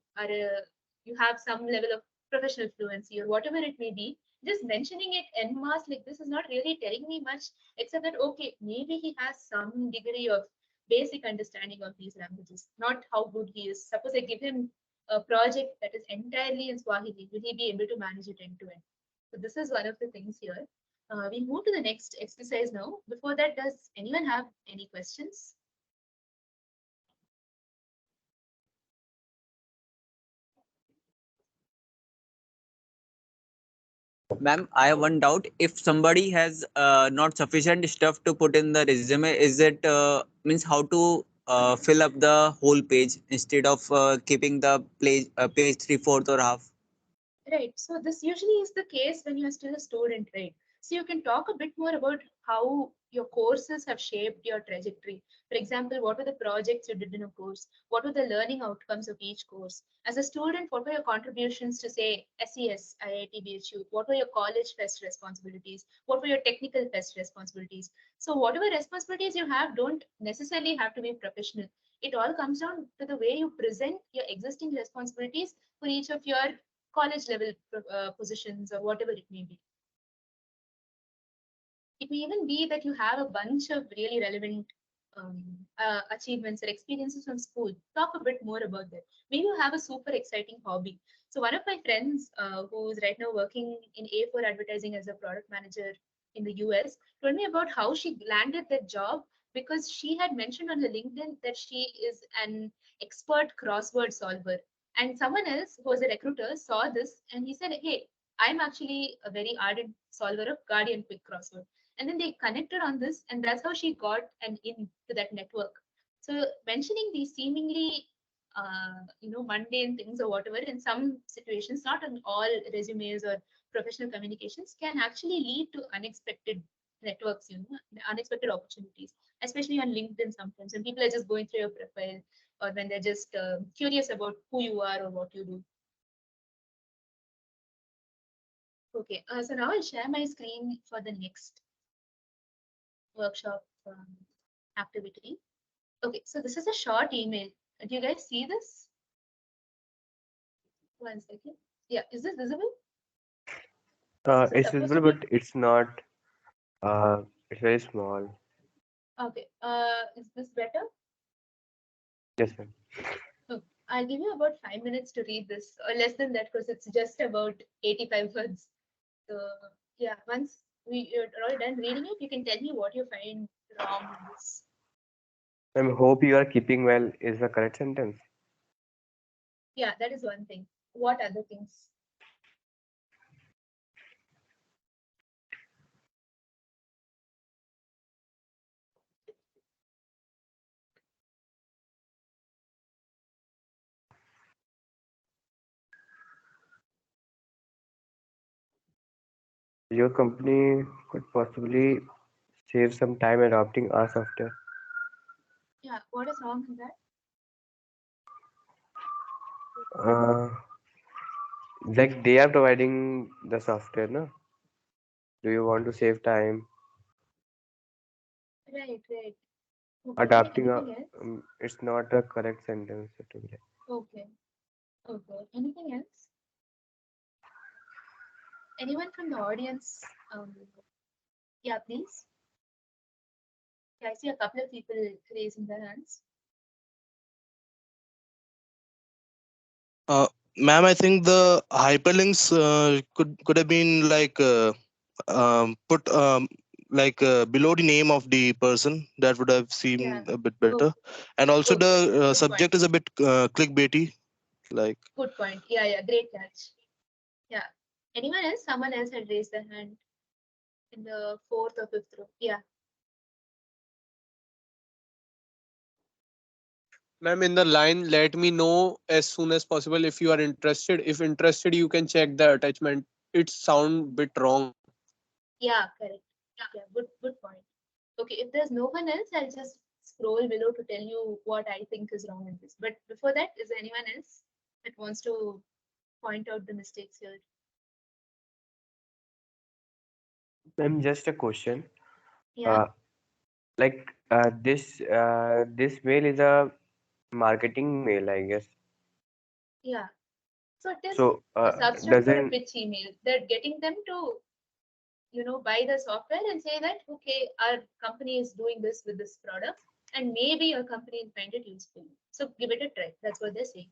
B: have some level of professional fluency or whatever it may be. Just mentioning it en masse like this is not really telling me much, except that okay, maybe he has some degree of basic understanding of these languages, not how good he is. Suppose I give him a project that is entirely in Swahili, will he be able to manage it end to end? So this is one of the things here. We move to the next exercise now. Before that, does anyone have any questions?
L: Ma'am, I have one doubt. If somebody has not sufficient stuff to put in the resume, is it means how to fill up the whole page instead of keeping the page three-fourth or half?
B: Right. So this usually is the case when you're still a student, right? So you can talk a bit more about how your courses have shaped your trajectory. For example, what were the projects you did in a course? What were the learning outcomes of each course? As a student, what were your contributions to, say, SES, IIT, BHU? What were your college fest responsibilities? What were your technical fest responsibilities? So whatever responsibilities you have don't necessarily have to be professional. It all comes down to the way you present your existing responsibilities for each of your college level positions or whatever it may be. It may even be that you have a bunch of really relevant achievements or experiences from school. Talk a bit more about that. Maybe you have a super exciting hobby. So one of my friends who is right now working in A4 advertising as a product manager in the US told me about how she landed that job because she had mentioned on her LinkedIn that she is an expert crossword solver. And someone else who was a recruiter saw this and he said, hey, I'm actually a very ardent solver of Guardian Quick Crossword. And then they connected on this, and that's how she got an in to that network. So mentioning these seemingly mundane things or whatever in some situations, not on all resumes or professional communications, can actually lead to unexpected networks, unexpected opportunities, especially on LinkedIn sometimes when people are just going through your profile or when they're just curious about who you are or what you do. Okay, so now I'll share my screen for the next workshop activity. Okay, so this is a short email. Do you guys see this? One second. Yeah, is this visible?
E: It's
B: Supposed
E: visible,
B: to be.
E: but it's not. It's very small.
B: Okay, is this better?
E: Yes, ma'am.
B: Oh, I'll give you about 5 minutes to read this, or less than that, because it's just about 85 words. So yeah, once you're all done reading it, you can tell me what you find wrong in this.
E: I hope you are keeping well is the correct sentence.
B: Yeah, that is one thing. What other things?
E: Your company could possibly save some time adopting our software.
B: Yeah, what is wrong in that?
E: Like they are providing the software, no? Do you want to save time
B: Right, right. Okay,
E: adapting?
B: anything else?
E: It's not a correct sentence to be like.
B: Okay, okay. Anything else? Anyone from the audience? Yeah, please. Yeah, I see a couple of people raising their hands.
K: Ma'am, I think the hyperlinks could have been like put below the name of the person. That would have
B: Yeah.
K: seemed a bit
B: Okay.
K: better. And also
B: Okay.
K: the
B: Good point.
K: subject is a bit clickbaity. Like
B: Good point. Yeah, yeah. Great catch. Yeah. Anyone else? Someone else had raised their hand in the fourth or fifth row. Yeah.
M: Ma'am, in the line, let me know as soon as possible if you are interested. If interested, you can check the attachment. It sound bit wrong.
B: Yeah, correct. Yeah, good point. Okay, if there's no one else, I'll just scroll below to tell you what I think is wrong in this. But before that, is there anyone else that wants to point out the mistakes here?
E: Ma'am, just a question.
B: Yeah,
E: Uh, this mail is a marketing mail, I guess.
B: yeah. So it is
E: So
B: a substrat for a
E: doesn't
B: pitch email. They're getting them to, buy the software and say that, okay, our company is doing this with this product, and maybe your company will find it useful. So give it a try. That's what they're saying.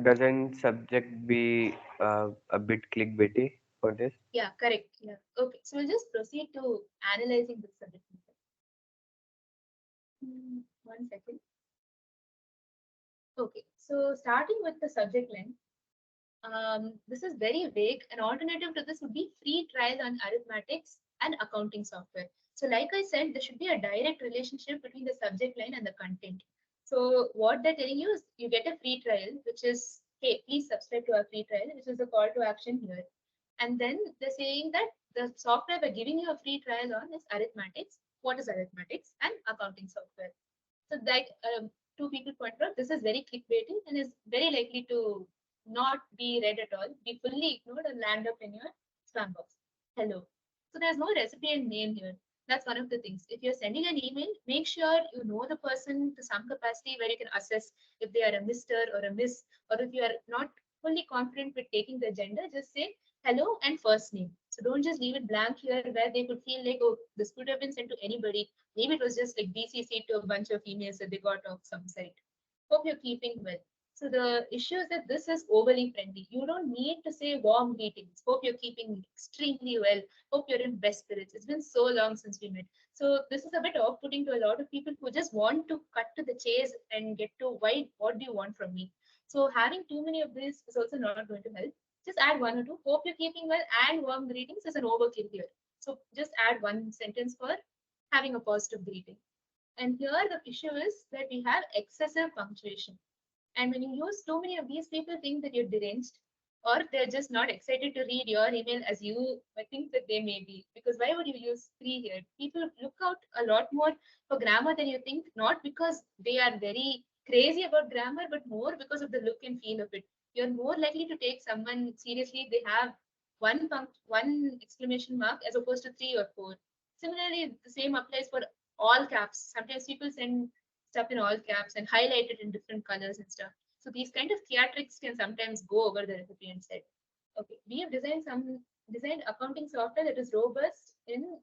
E: doesn't subject be a bit clickbaity for this?
B: Yeah, correct. Yeah. Okay. So we'll just proceed to analyzing this a bit more. 1 second. Okay. So starting with the subject line, this is very vague. An alternative to this would be free trial on arithmetics and accounting software. So like I said, there should be a direct relationship between the subject line and the content. So what they're telling you is you get a free trial, which is, hey, please subscribe to our free trial, which is the call to action here. And then they're saying that the software we're giving you a free trial on is arithmetics. What is arithmetics? And accounting software. So that two people pointed out, this is very clickbaity and is very likely to not be read at all, be fully ignored and land up in your spam box. Hello. So there's no recipient name here. That's one of the things. If you're sending an email, make sure you know the person to some capacity where you can assess if they are a Mr. or a Miss, or if you are not fully confident with taking the gender, just say hello and first name. So don't just leave it blank here where they could feel like, oh, this could have been sent to anybody. Maybe it was just like BCC to a bunch of emails that they got off some site. Hope you're keeping well. So the issue is that this is overly friendly. You don't need to say warm greetings. Hope you're keeping extremely well. Hope you're in best spirits. It's been so long since we met. So this is a bit off-putting to a lot of people who just want to cut to the chase and get to why, what do you want from me? So having too many of these is also not going to help. Just add one or two. Hope you're keeping well and warm greetings is an overkill here. So just add one sentence for having a positive greeting. And here the issue is that we have excessive punctuation. And when you use too many of these, people think that you're deranged or they're just not excited to read your email as you think that they may be. Because why would you use free here? People look out a lot more for grammar than you think, not because they are very crazy about grammar, but more because of the look and feel of it. You're more likely to take someone seriously if they have one exclamation mark as opposed to three or four. Similarly, the same applies for all caps. Sometimes people send stuff in all caps and highlight it in different colors and stuff. So these kind of theatrics can sometimes go over the recipient head. Okay, we have designed accounting software that is robust in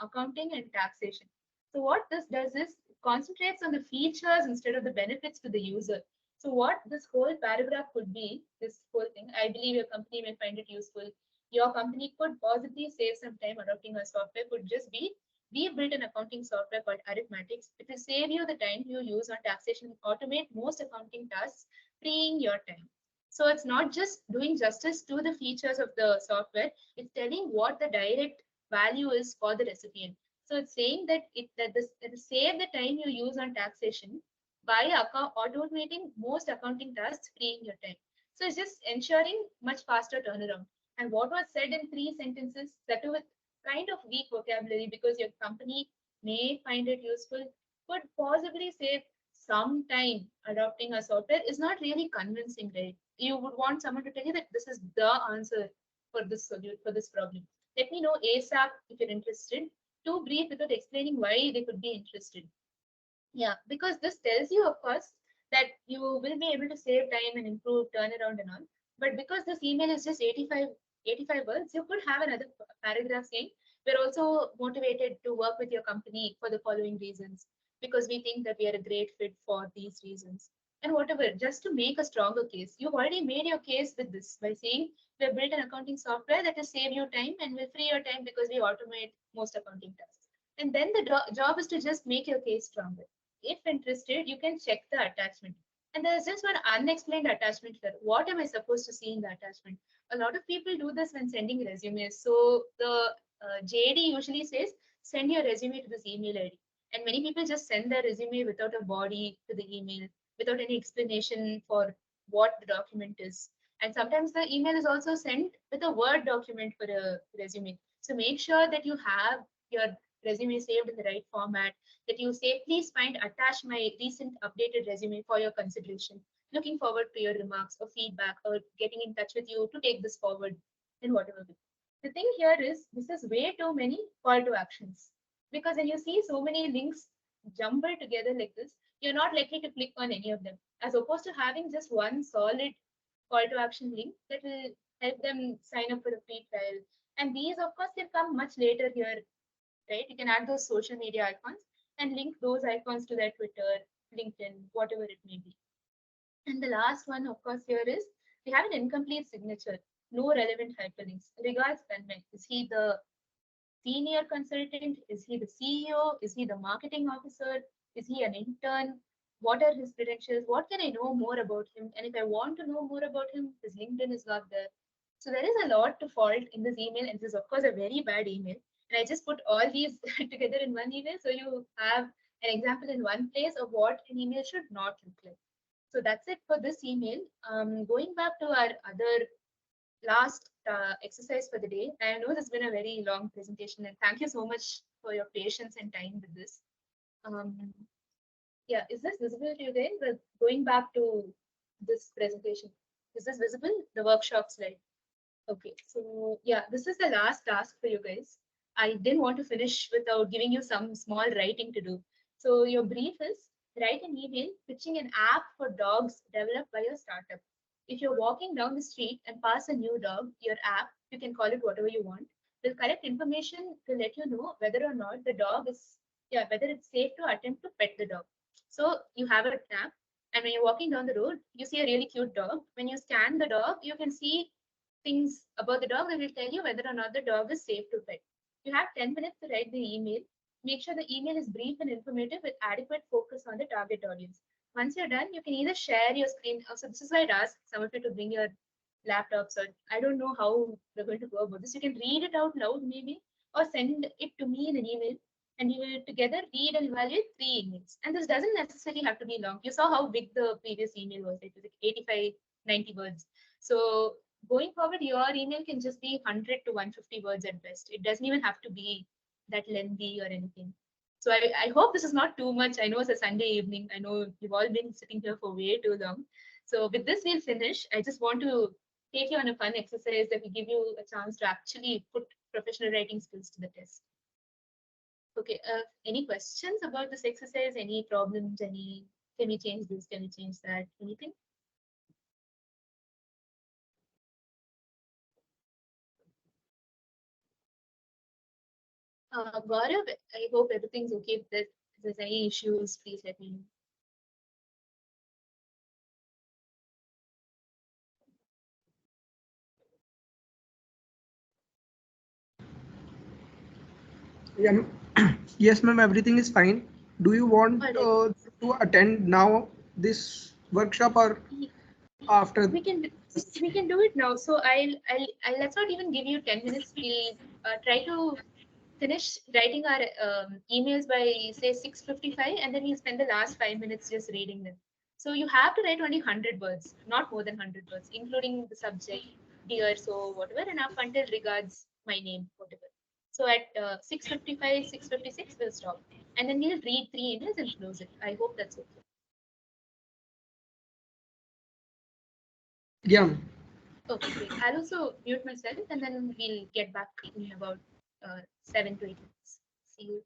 B: accounting and taxation. So what this does is it concentrates on the features instead of the benefits to the user. So what this whole paragraph could be, this whole thing, I believe your company may find it useful. Your company could possibly save some time adopting a software, could just be we built an accounting software called Arithmetics. It will save you the time you use on taxation and automate most accounting tasks, freeing your time. So it's not just doing justice to the features of the software, it's telling what the direct value is for the recipient. So it's saying that it save the time you use on taxation by automating most accounting tasks, freeing your time. So it's just ensuring much faster turnaround. And what was said in three sentences, that too with kind of weak vocabulary because your company may find it useful, could possibly save some time adopting a software is not really convincing, right? You would want someone to tell you that this is the answer for this solution for this problem. Let me know ASAP if you're interested. Too brief without explaining why they could be interested. Yeah, because this tells you, of course, that you will be able to save time and improve turnaround and all. But because this email is just 85 words, you could have another paragraph saying, we're also motivated to work with your company for the following reasons, because we think that we are a great fit for these reasons. and whatever, just to make a stronger case. You've already made your case with this by saying we have built an accounting software that will save you time and will free your time because we automate most accounting tasks. And then the job is to just make your case stronger. If interested, you can check the attachment. And there's just one unexplained attachment here. What am I supposed to see in the attachment? A lot of people do this when sending resumes. So the JD usually says, send your resume to this email ID. And many people just send their resume without a body to the email, without any explanation for what the document is. And sometimes the email is also sent with a Word document for a resume. So make sure that you have your resume saved in the right format, that you say, please find attach my recent updated resume for your consideration. Looking forward to your remarks or feedback or getting in touch with you to take this forward in whatever way. The thing here is this is way too many call to actions. Because when you see so many links jumbled together like this, you're not likely to click on any of them, as opposed to having just one solid call to action link that will help them sign up for a free trial. And these, of course, can come much later here, right? You can add those social media icons and link those icons to their Twitter, LinkedIn, whatever it may be. And the last one, of course, here is we have an incomplete signature, no relevant hyperlinks. Regards, Tanmay. Is he the senior consultant? Is he the CEO? Is he the marketing officer? Is he an intern? What are his credentials? What can I know more about him? And if I want to know more about him, his LinkedIn is not there. So there is a lot to fault in this email, and this is of course a very bad email. And I just put all these together in one email, so you have an example in one place of what an email should not look like. So that's it for this email. Going back to our other last exercise for the day. I know this has been a very long presentation, and thank you so much for your patience and time with this. Um, yeah, is this visible to you guys? Going back to this presentation, is this visible? The workshop slide. Okay, so yeah, this is the last task for you guys. I didn't want to finish without giving you some small writing to do. So your brief is write an email pitching an app for dogs developed by your startup. If you're walking down the street and pass a new dog, your app, you can call it whatever you want, will collect information to let you know whether or not the dog is, yeah, whether it's safe to attempt to pet the dog. So you have an app, and when you're walking down the road, you see a really cute dog. When you scan the dog, you can see things about the dog that will tell you whether or not the dog is safe to pet. You have 10 minutes to write the email. Make sure the email is brief and informative with adequate focus on the target audience. Once you're done, you can either share your screen. So this is why I'd ask some of you to bring your laptops, or I don't know how we're going to go about this. You can read it out loud maybe, or send it to me in an email, and you will together read and evaluate 3 emails. And this doesn't necessarily have to be long. You saw how big the previous email was. It was like 85, 90 words. So going forward, your email can just be 100 to 150 words at best. It doesn't even have to be that lengthy or anything. So I hope this is not too much. I know it's a Sunday evening. I know you've all been sitting here for way too long. So with this, we'll finish. I just want to take you on a fun exercise that will give you a chance to actually put professional writing skills to the test. Okay, any questions about this exercise? Any problems? Can we change this? Can we change that? Anything? Gaurav, I hope everything's okay. If there's any issues, please let me know.
C: Yeah, yes, ma'am, everything is fine. Do you want to attend now this workshop or after?
B: We can do it now. So I'll let's not even give you 10 minutes. We'll try to finish writing our emails by say 6:55, and then we'll spend the last 5 minutes just reading them. So you have to write only 100 words, not more than 100 words, including the subject, dear, so whatever, and up until regards my name, whatever. So at 6:55, 6:56, we'll stop. And then we'll read 3 emails and close it. I hope that's okay.
C: Yeah.
B: Okay, great. I'll also mute myself, and then we'll get back in about 7 to 8 minutes. See you.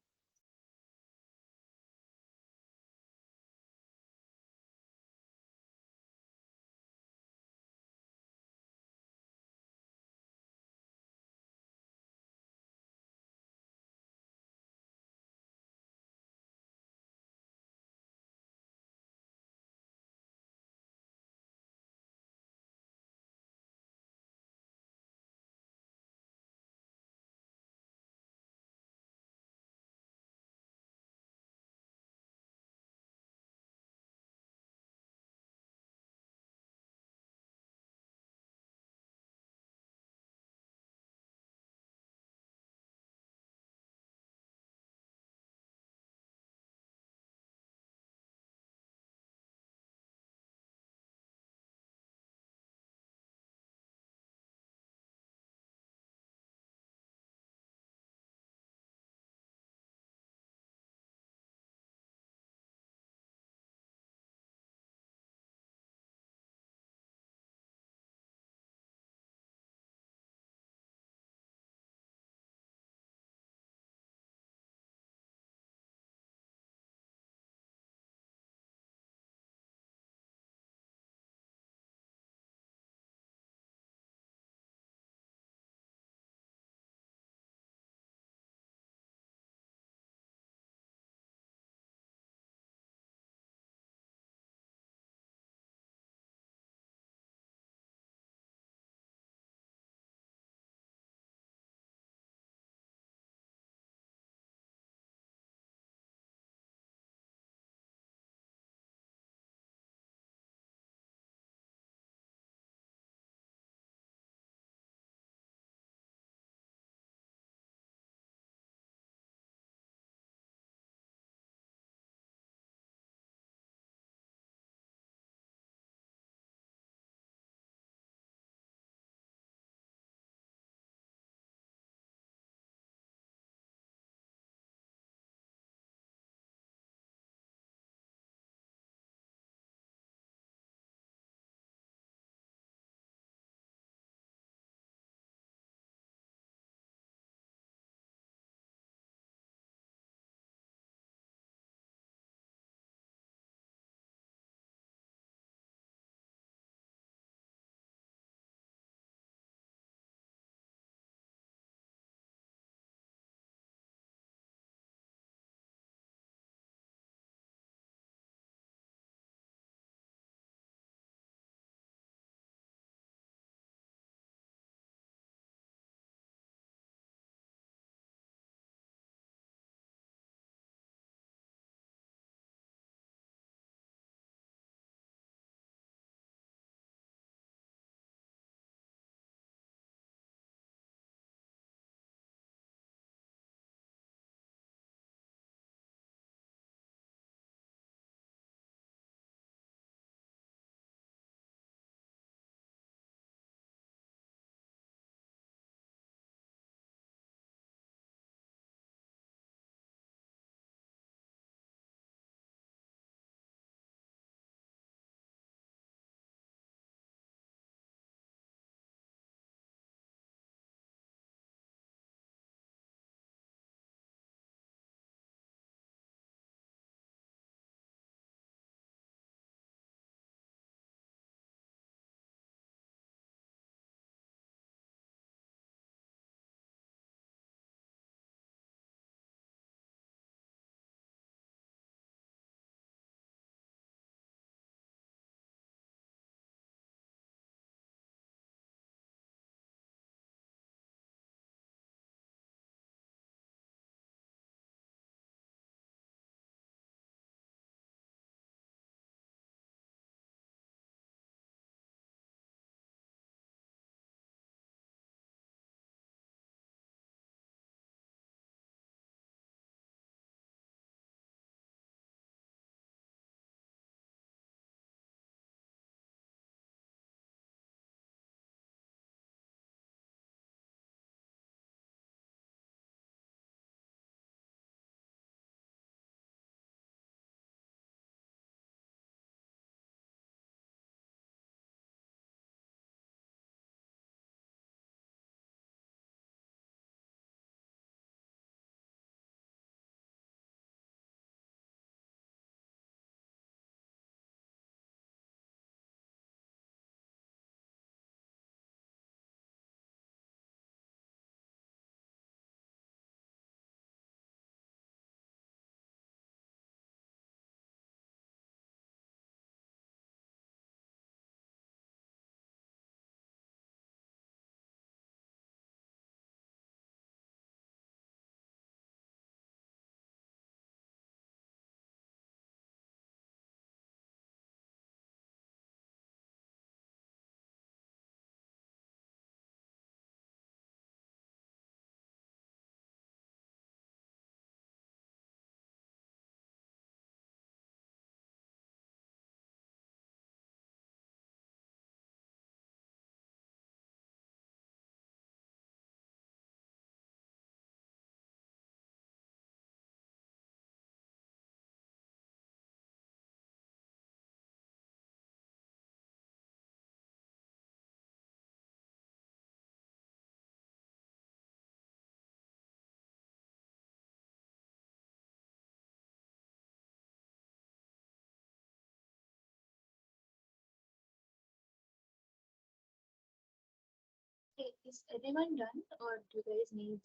B: is everyone done, or do you guys need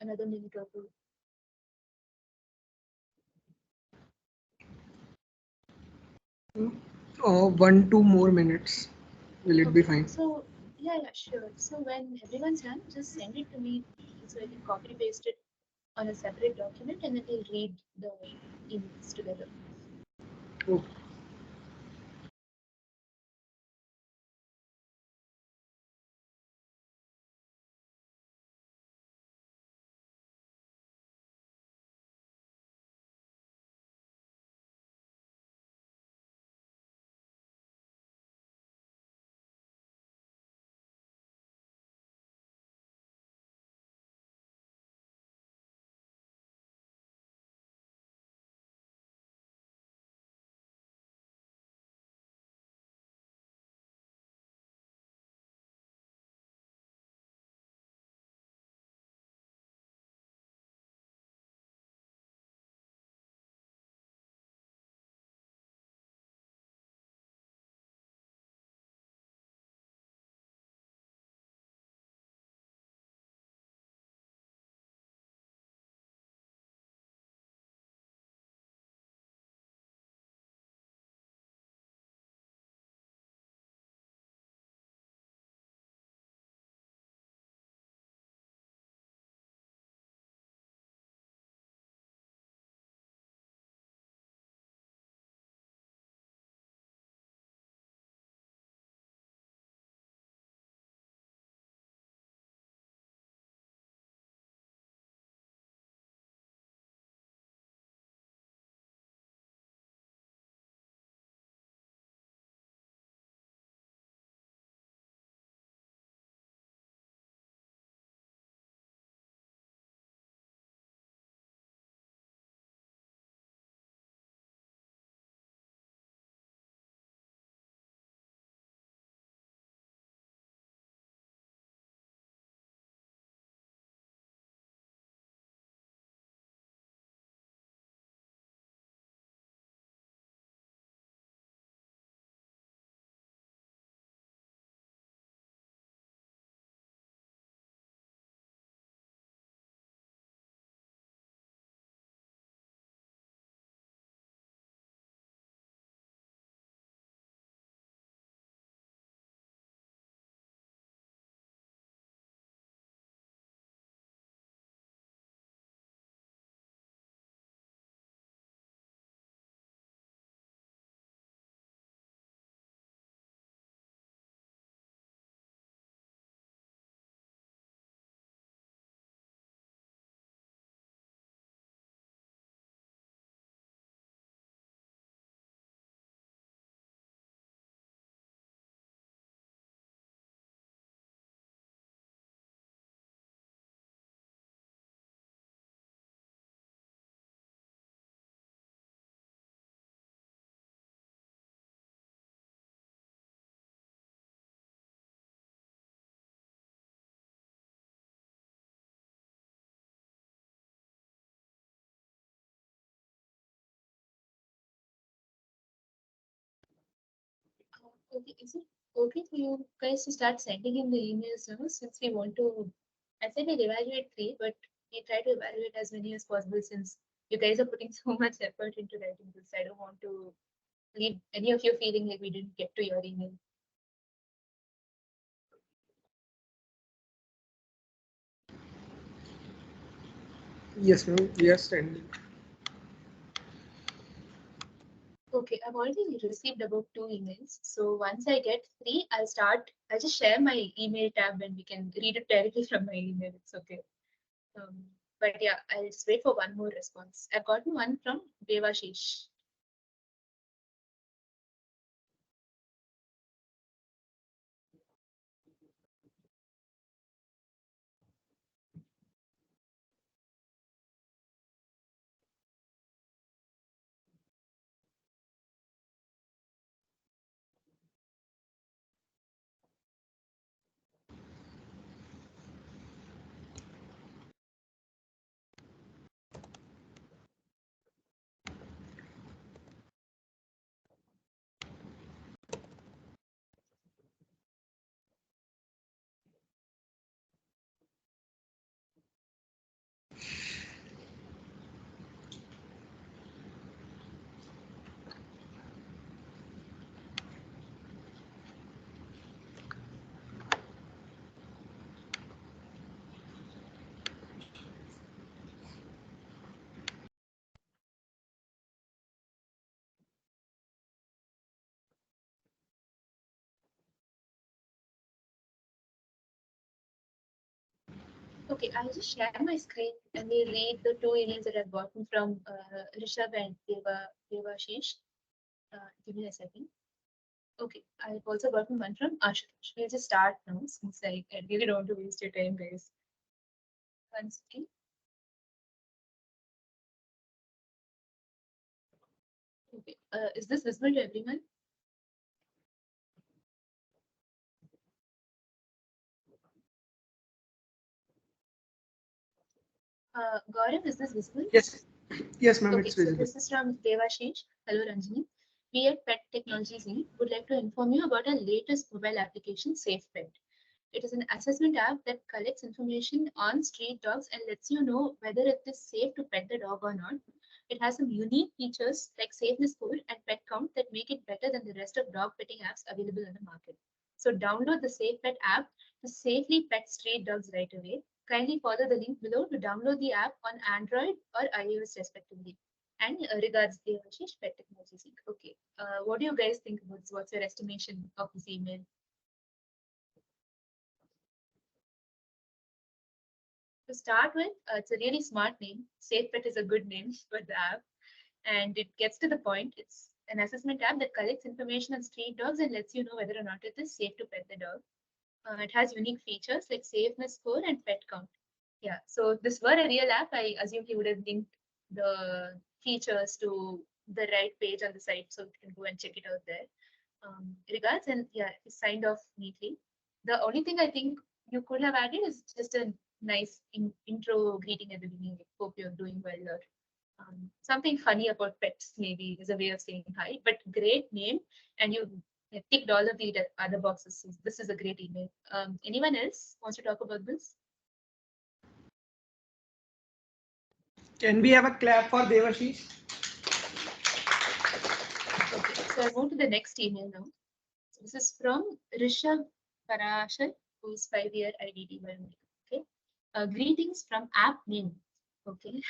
B: another minute or two?
C: Oh, 1-2 more minutes. Will it be
B: Okay,
C: fine?
B: so yeah, sure. So when everyone's done, just send it to me so I can copy paste it on a separate document and then we'll read the emails together.
C: Oh.
B: Okay, is it okay for you guys to start sending in the emails now since we want to? I said we'll evaluate three, but we try to evaluate as many as possible since you guys are putting so much effort into writing this. I don't want to leave any of you feeling like we didn't get to your email.
C: Yes, ma'am. Yes, and
B: Okay, I've already received about 2 emails. So once I get three, I'll just share my email tab and we can read it directly from my email. It's okay. Um, but yeah, I'll just wait for one more response. I've gotten one from Devashish. Okay, I'll just share my screen and we'll read the two emails that I've gotten from Rishabh and Devashish. Give me a second. Okay, I've also gotten one from Ashutosh. We'll just start now since I really don't want to waste your time, guys. One second. Okay, is this visible to everyone? Gaurav, is this visible?
C: Yes. Yes, ma'am,
B: Okay,
C: it's
B: so
C: visible.
B: this is from Devashish. Hello, Ranjani. We at Pet Technologies Inc. would like to inform you about our latest mobile application, SafePet. It is an assessment app that collects information on street dogs and lets you know whether it is safe to pet the dog or not. It has some unique features like safeness score and pet count that make it better than the rest of dog petting apps available on the market. So download the SafePet app to safely pet street dogs right away. Kindly follow the link below to download the app on Android or iOS respectively. And regards, Devashish, Pet Technologies Inc. Okay, what do you guys think about this? What's your estimation of this email? To start with, it's a really smart name. SafePet is a good name for the app, and it gets to the point. It's an assessment app that collects information on street dogs and lets you know whether or not it is safe to pet the dog. It has unique features like safeness score and pet count. Yeah, so if this were a real app, I assume he would have linked the features to the right page on the site so you can go and check it out there. Regards, and yeah, he signed off neatly. The only thing I think you could have added is just a nice intro greeting at the beginning. Like, hope you're doing well, or something funny about pets maybe is a way of saying hi. But great name, and you ticked all of the other boxes. So this is a great email. Anyone else wants to talk about this?
C: Can we have a clap for Devashish?
B: Okay, so I move to the next email now. So this is from Rishabh Parashar, who's 5-year IDT biomedical. Okay. Greetings from app name. Okay.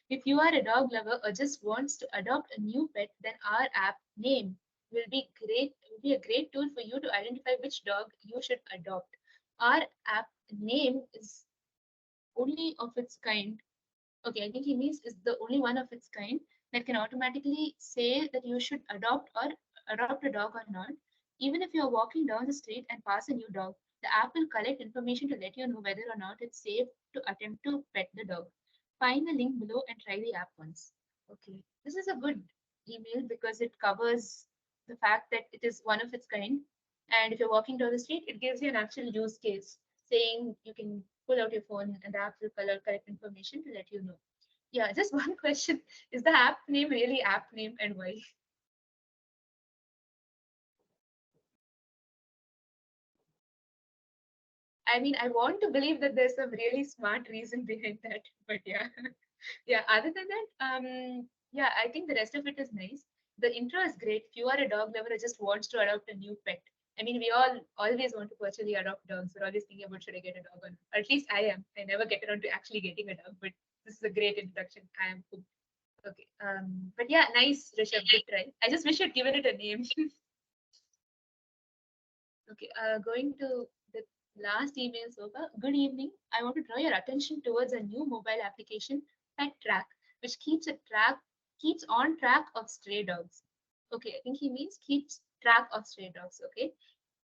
B: If you are a dog lover or just wants to adopt a new pet, then our app name will be great. Will be a great tool for you to identify which dog you should adopt. Our app name is only of its kind. Okay, I think he means is the only one of its kind that can automatically say that you should adopt a dog or not. Even if you're walking down the street and pass a new dog, the app will collect information to let you know whether or not it's safe to attempt to pet the dog. Find the link below and try the app once. Okay, this is a good email because it covers the fact that it is one of its kind. And if you're walking down the street, it gives you an actual use case saying you can pull out your phone and the app will collect information to let you know. Yeah, just one question. Is the app name really app name and why? I mean, I want to believe that there's some really smart reason behind that, but yeah. Yeah, other than that, yeah, I think the rest of it is nice. The intro is great. If you are a dog lover who just wants to adopt a new pet, I mean, we all always want to virtually adopt dogs. We're always thinking about should I get a dog or not. Or at least I am. I never get around to actually getting a dog, but this is a great introduction. I am hooked. Okay. But yeah, nice, Rishabh. Good try. I just wish you'd given it a name. Okay, going to the last email so far. Good evening. I want to draw your attention towards a new mobile application, Pet Track, which keeps on track of stray dogs. Okay, I think he means keeps track of stray dogs. Okay,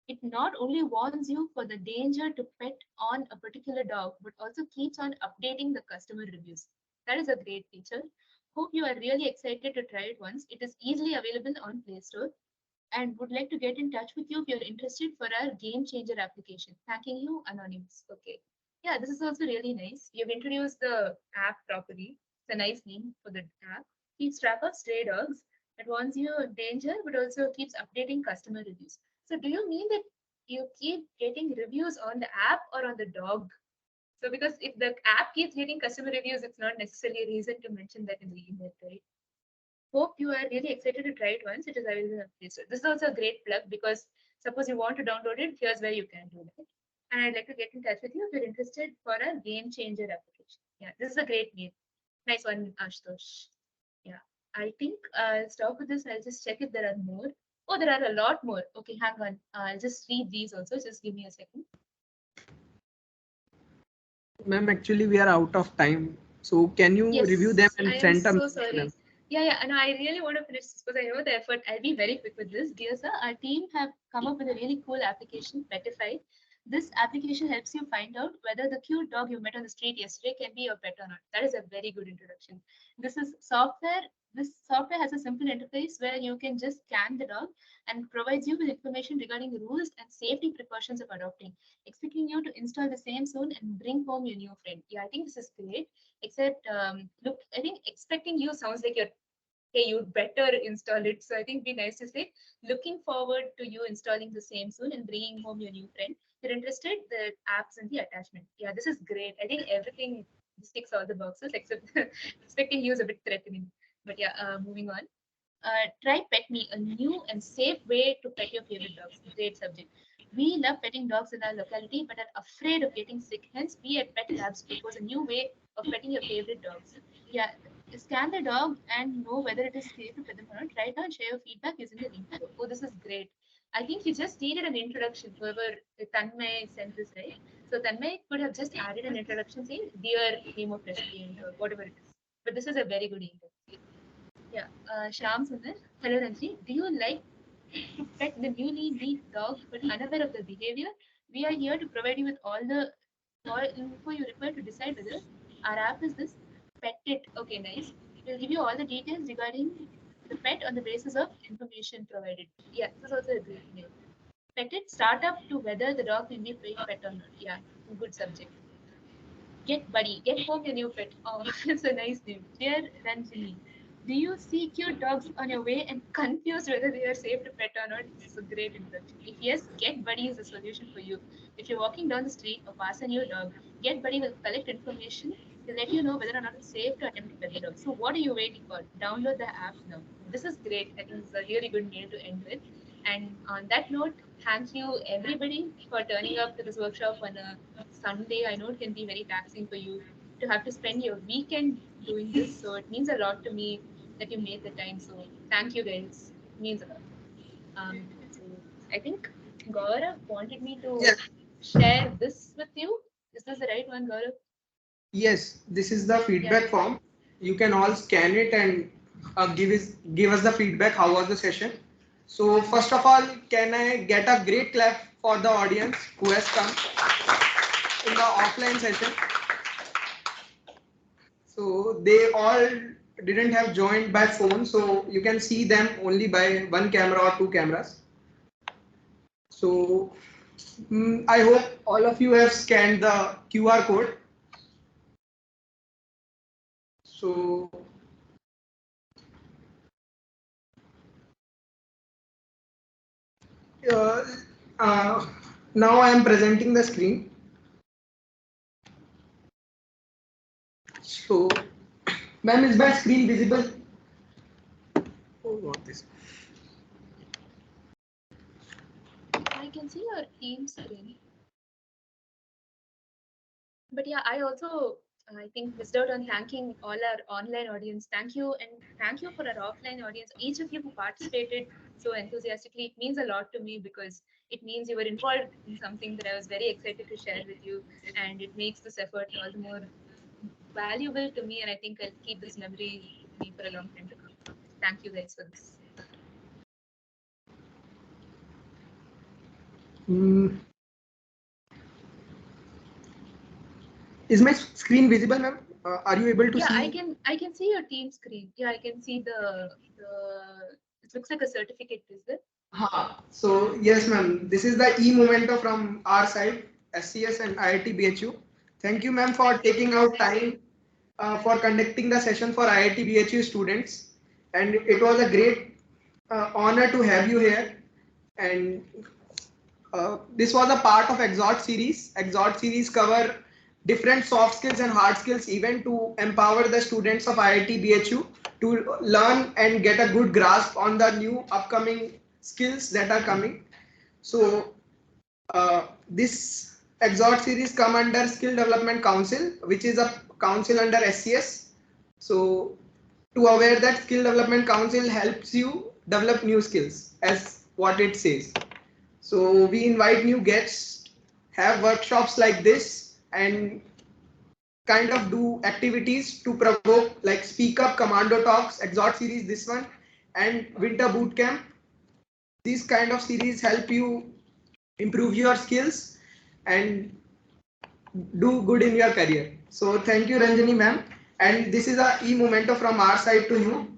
B: it not only warns you for the danger to pet on a particular dog, but also keeps on updating the customer reviews. That is a great feature. Hope you are really excited to try it once. It is easily available on Play Store and would like to get in touch with you if you're interested for our game changer application. Thanking you, Anonymous. Okay. Yeah, this is also really nice. You've introduced the app properly. It's a nice name for the app. Keeps track of stray dogs. It warns you of danger, but also keeps updating customer reviews. So do you mean that you keep getting reviews on the app or on the dog? So because if the app keeps getting customer reviews, it's not necessarily a reason to mention that in the email, right? Hope you are really excited to try it once. It is available in Play Store. This is also a great plug because suppose you want to download it, here's where you can do that. And I'd like to get in touch with you if you're interested for a game changer application. Yeah, this is a great name. Nice one, Ashutosh. Yeah, I think I'll stop with this. I'll just check if there are more. Oh, there are a lot more. Okay, hang on. I'll just read these also. Just give me a second.
C: Ma'am, actually we are out of time. So can you review them
B: Yes,
C: and
B: I am
C: send a
B: so
C: mail to
B: sorry.
C: them?
B: Yeah, and I really want to finish this because I know the effort. I'll be very quick with this. Dear sir, our team have come up with a really cool application, Petify. This application helps you find out whether the cute dog you met on the street yesterday can be your pet or not. That is a very good introduction. This is software. This software has a simple interface where you can just scan the dog and provides you with information regarding rules and safety precautions of adopting, expecting you to install the same soon and bring home your new friend. Yeah, I think this is great. Except, look, I think expecting you sounds like you're, hey, you better install it. So I think it'd be nice to say, looking forward to you installing the same soon and bringing home your new friend. If you're interested, the apps and the attachment. Yeah, this is great. I think everything ticks all the boxes except expecting you is a bit threatening. But yeah, moving on. Try Pet Me, a new and safe way to pet your favorite dogs. Great subject. We love petting dogs in our locality, but are afraid of getting sick. Hence, we at Pet Labs propose a new way of petting your favorite dogs. Yeah, scan the dog and know whether it is safe to pet them or not. Write down, share your feedback using the link below. Oh, this is great. I think you just needed an introduction. Whoever Tanmay sent this, right? So Tanmay could have just added an introduction saying, "Dear name of recipient" or whatever it is. But this is a very good email. Yeah, Shyam Sundar. Hello, Ranji. Do you like to pet the newly neat dog but unaware of the behavior? We are here to provide you with all info you require to decide whether our app is this pet it. Okay, nice. We'll give you all the details regarding the pet on the basis of information provided. Yeah, this is also a great name. Pet it, start up to whether the dog will be a pet or not. Yeah, good subject. Get Buddy, get home your new pet. Oh, it's a nice name. Dear Ranjini, do you see cute dogs on your way and confused whether they are safe to pet or not? This is a great introduction. If yes, Get Buddy is a solution for you. If you're walking down the street or pass a new dog, Get Buddy will collect information to let you know whether or not it's safe to attempt to pet the dog. So what are you waiting for? Download the app now. This is great. I think this is a really good mail to end with. And on that note, thank you everybody for turning up to this workshop on a Sunday. I know it can be very taxing for you to have to spend your weekend doing this. So it means a lot to me that you made the time. So thank you guys. It means a lot. So I think Gaurav wanted me to
C: Yes.
B: share this with you. Is this the right one, Gaurav?
C: Yes, this is the
B: Yeah.
C: feedback form. You can all scan it and give us the feedback. How was the session? So first of all, can I get a great clap for the audience who has come in the offline session? So they all didn't have joined by phone, so you can see them only by one camera or two cameras. So I hope all of you have scanned the QR code. So uh, uh, now I am presenting the screen. So, ma'am, is my screen visible? Oh, what this?
B: I can see your team screen. But yeah, I think missed out on thanking all our online audience. Thank you, and thank you for our offline audience. Each of you who participated so enthusiastically, it means a lot to me because it means you were involved in something that I was very excited to share with you, and it makes this effort all the more valuable to me. And I think I'll keep this memory with me for a long time to come. Thank you guys for this.
C: Mm, is my screen visible, ma'am? Are you able to
B: Yeah,
C: see?
B: I can see your team screen. Yeah, I can see the it looks like a certificate, is it?
C: So yes, ma'am. This is the e-memento from our side, SCS and IIT BHU. Thank you, ma'am, for taking out time for conducting the session for IIT BHU students. And it was a great honor to have you here. And this was a part of Exhort series. Exhort series cover different soft skills and hard skills even to empower the students of IIT BHU to learn and get a good grasp on the new upcoming skills that are coming. So this Exhort series come under Skill Development Council, which is a council under SCS. So to aware that Skill Development Council helps you develop new skills as what it says. So we invite new guests, have workshops like this, and kind of do activities to provoke, like Speak Up, Commando Talks, Exhort Series, this one, and Winter Boot Camp. These kind of series help you improve your skills and do good in your career. So thank you, Ranjani ma'am. And this is a e-memento from our side to you.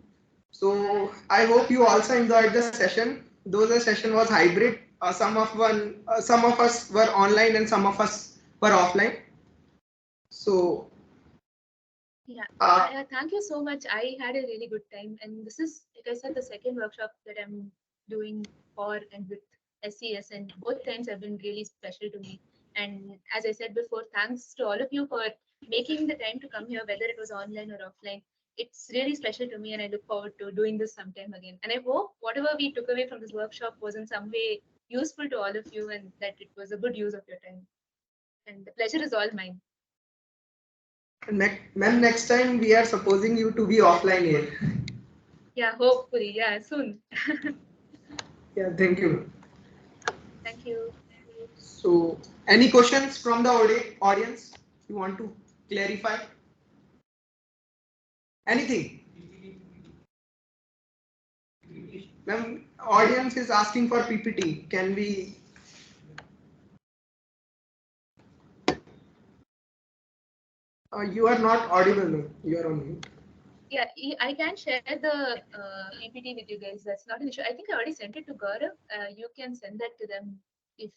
C: So I hope you also enjoyed the session. Though the session was hybrid, some of us were online and some of us were offline. So
B: Yeah,
C: uh,
B: thank you so much. I had a really good time, and this is, like I said, the second workshop that I'm doing for and with SCS, and both times have been really special to me. And as I said before, thanks to all of you for making the time to come here, whether it was online or offline. It's really special to me, and I look forward to doing this sometime again. And I hope whatever we took away from this workshop was in some way useful to all of you, and that it was a good use of your time. And the pleasure is all mine.
C: ma'am, next time we are supposing you to be offline here.
B: Yeah, hopefully, yeah, soon.
C: Yeah, thank you.
B: Thank you.
C: So, any questions from the audience you want to clarify? Anything? Ma'am, audience is asking for PPT. Can we? You are not audible, ma'am. You are on mute.
B: Yeah, I can share the PPT with you guys. That's not an issue. I think I already sent it to Gaurav. You can send that to them if